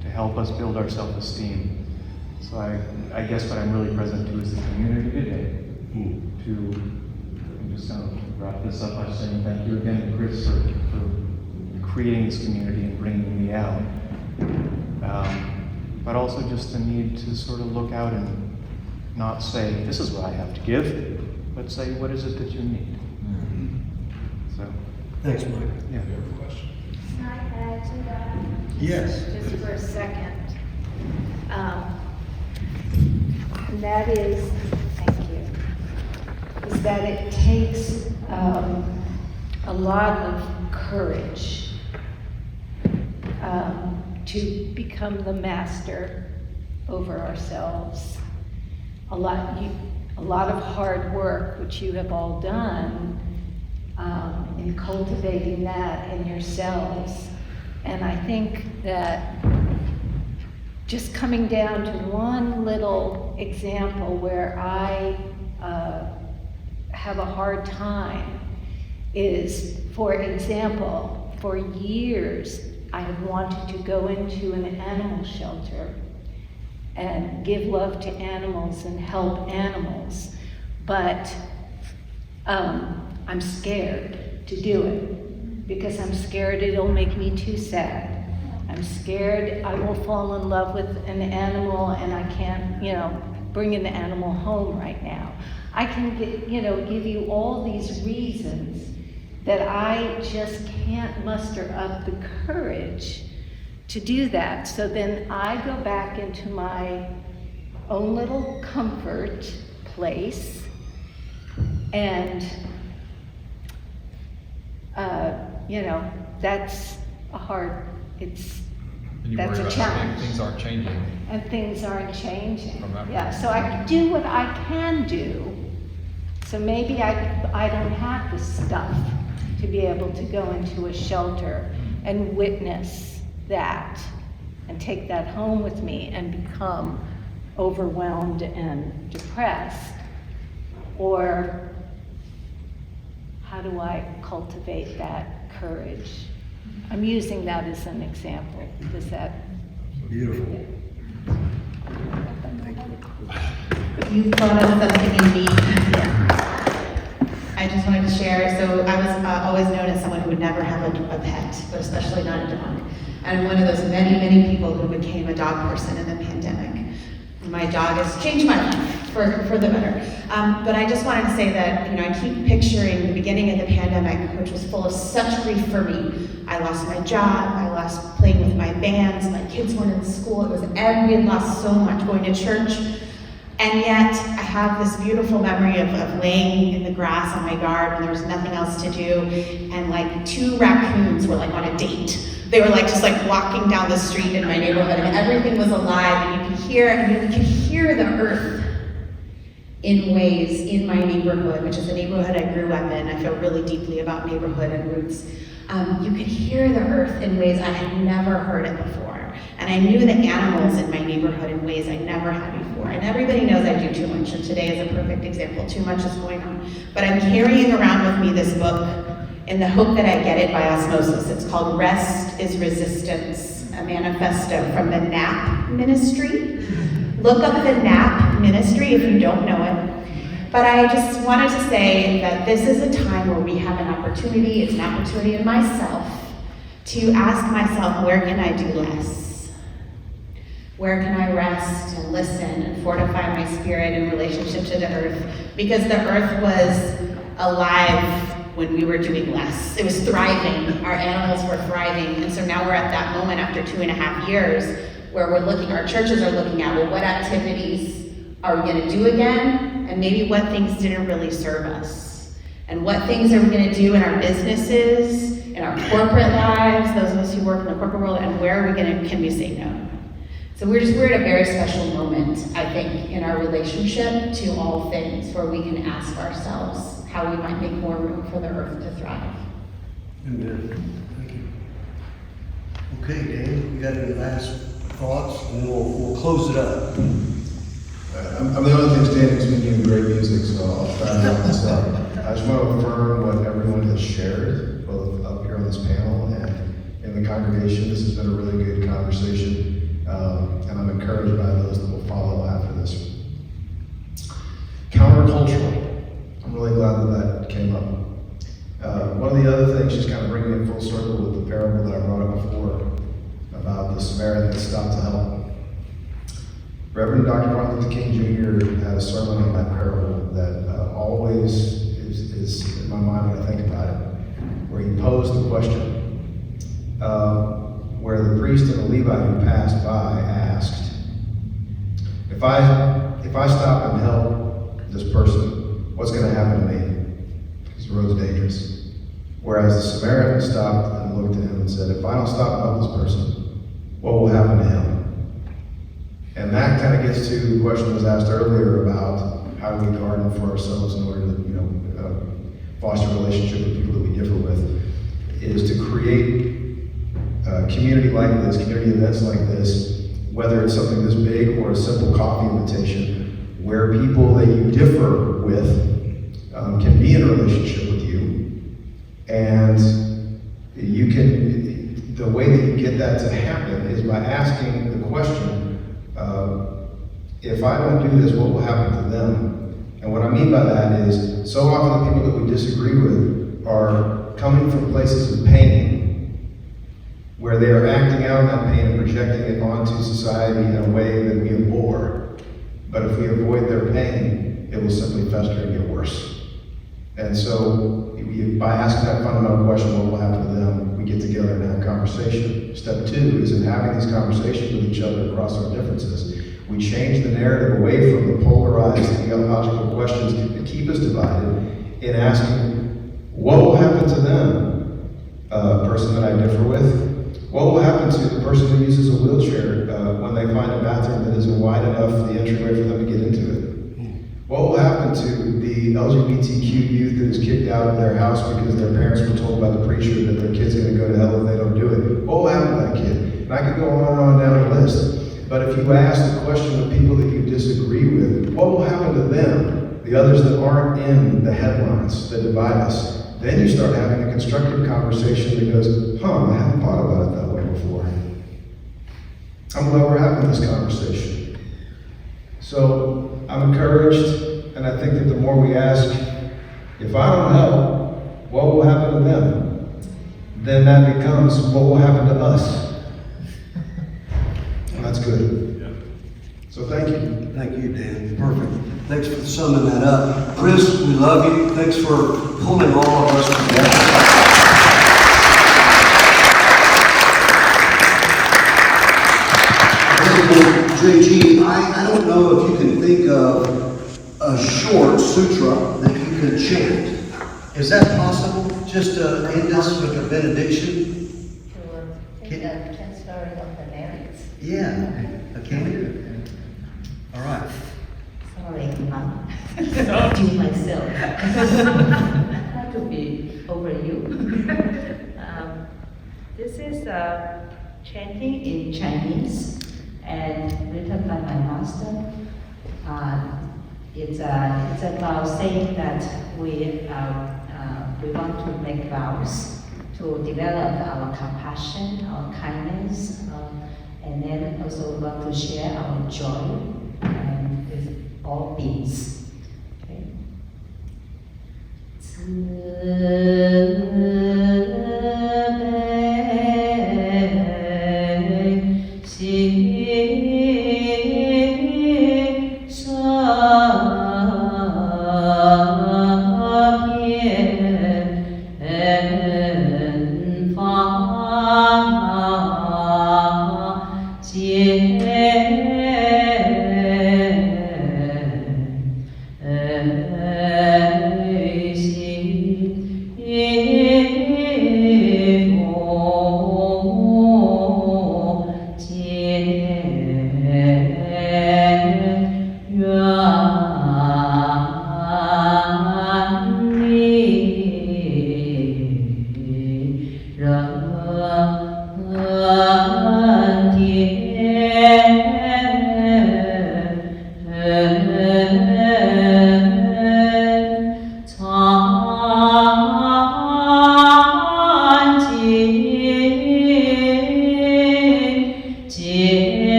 P: to help us build our self-esteem. So I guess what I'm really present to is the community today. I'm just going to wrap this up by saying thank you again to Chris for creating this community and bringing me out. But also just the need to sort of look out and not say, this is what I have to give, but say, what is it that you need? So.
D: Thanks, Mike.
P: Yeah.
D: You have a question?
Q: Can I add to that?
D: Yes.
Q: Just for a second. And that is, thank you, is that it takes a lot of courage to become the master over ourselves. A lot of hard work, which you have all done, in cultivating that in yourselves. And I think that just coming down to one little example where I have a hard time is, for example, for years I have wanted to go into an animal shelter and give love to animals and help animals, but I'm scared to do it because I'm scared it'll make me too sad. I'm scared I will fall in love with an animal and I can't, bring an animal home right now. I can give you all these reasons that I just can't muster up the courage to do that. So then I go back into my own little comfort place and, that's a hard, that's a challenge.
B: Things aren't changing.
Q: And things aren't changing.
B: From that
Q: Yeah, so I do what I can do. So maybe I don't have the stuff to be able to go into a shelter and witness that and take that home with me and become overwhelmed and depressed. Or how do I cultivate that courage? I'm using that as an example. Does that?
D: Beautiful.
H: You brought up something unique. I just wanted to share. So I was always known as someone who would never have a pet, but especially not a dog. And one of those many, many people who became a dog person in the pandemic. My dog has changed my life for the better. But I just wanted to say that, I keep picturing the beginning of the pandemic, which was full of such grief for me. I lost my job, I lost playing with my bands, my kids weren't in school, we had lost so much going to church. And yet I have this beautiful memory of laying in the grass on my yard when there was nothing else to do, and 2 raccoons were on a date. They were just walking down the street in my neighborhood, and everything was alive, and you could hear the earth in ways in my neighborhood, which is the neighborhood I grew up in. I feel really deeply about neighborhood and roots. You could hear the earth in ways I had never heard it before. And I knew the animals in my neighborhood in ways I never had before. And everybody knows I do too much, and today is a perfect example. Too much is going on. But I'm carrying around with me this book in the hope that I get it by osmosis. It's called Rest is Resistance, a manifesto from the NAP ministry. Look up the NAP ministry if you don't know it. But I just wanted to say that this is a time where we have an opportunity, it's an opportunity in myself, to ask myself, where can I do less? Where can I rest and listen and fortify my spirit in relationship to the earth? Because the earth was alive when we were doing less. It was thriving. Our animals were thriving. And so now we're at that moment after 2.5 years where we're looking, our churches are looking at, well, what activities are we gonna do again? And maybe what things didn't really serve us? And what things are we gonna do in our businesses, in our corporate lives, those of us who work in the corporate world, and where are we can we say no? So we're at a very special moment, I think, in our relationship to all things, where we can ask ourselves how we might make more room for the earth to thrive.
D: Amen. Thank you. Okay, Dan, you got any last thoughts? And we'll close it up.
K: I'm the only thing standing who's been doing great music, so I'll try to wrap this up. I just want to affirm what everyone has shared, both up here on this panel and in the congregation. This has been a really good conversation. And I'm encouraged by those that will follow after this. Countercultural. I'm really glad that came up. One of the other things, just kind of bringing it full circle with the parable that I brought up before about the Samaritan that stopped to help. Reverend Dr. Martin Luther King Jr. had a sermon on that parable that always is in my mind when I think about it, where he posed the question, where the priest and the Levite who passed by asked, if I stop and help this person, what's going to happen to me? Because the road's dangerous. Whereas the Samaritan stopped and looked at him and said, if I don't stop and help this person, what will happen to him? And that kind of gets to the question that was asked earlier about how do we garden for ourselves in order to, foster a relationship with people that we differ with, is to create a community like this, community events like this, whether it's something this big or a simple coffee invitation, where people that you differ with can be in a relationship with you, and you can, the way that you get that to happen is by asking the question, if I don't do this, what will happen to them? And what I mean by that is, so often the people that we disagree with are coming from places of pain, where they are acting out on that pain and projecting it onto society in a way that we abhor. But if we avoid their pain, it will simply fester and get worse. And so, by asking that fundamental question, what will happen to them, we get together and have a conversation. Step 2 is in having these conversations with each other across our differences. We change the narrative away from the polarized theological questions that keep us divided in asking, what will happen to them, a person that I differ with? What will happen to the person who uses a wheelchair when they find a bathroom that isn't wide enough for the entryway for them to get into it? What will happen to the LGBTQ youth that is kicked out of their house because their parents were told by the preacher that their kid's going to go to hell if they don't do it? What will happen to that kid? And I could go on and on down the list. But if you ask the question of people that you disagree with, what will happen to them, the others that aren't in the headlines that divide us, then you start having a constructive conversation that goes, I haven't thought about it that way before. I'm glad we're having this conversation. So I'm encouraged, and I think that the more we ask, if I don't help, what will happen to them? Then that becomes, what will happen to us? That's good. Yeah. So thank you.
D: Thank you, Dan. Perfect. Thanks for summing that up. Chris, we love you. Thanks for pulling all of us together. Jue Ji, I don't know if you can think of a short sutra that you could chant. Is that possible? Just to end us with a benediction?
G: Sure. Take the 10 story of the merits.
D: Yeah. Okay. All right.
G: Sorry, Imam. Do myself. Not to be over you. This is chanting in Chinese and written by my master. It's about saying that we want to make vows to develop our compassion, our kindness, and then also we want to share our joy with all beings. Okay.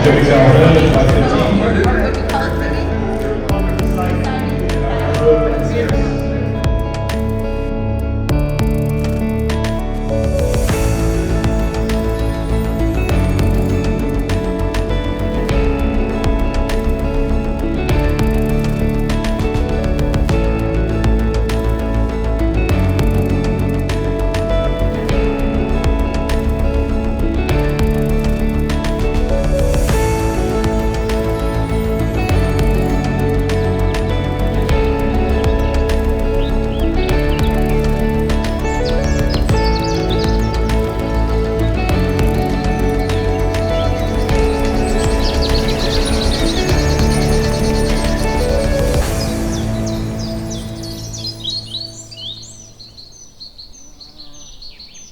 B: Jimi Calhoun, 5:15.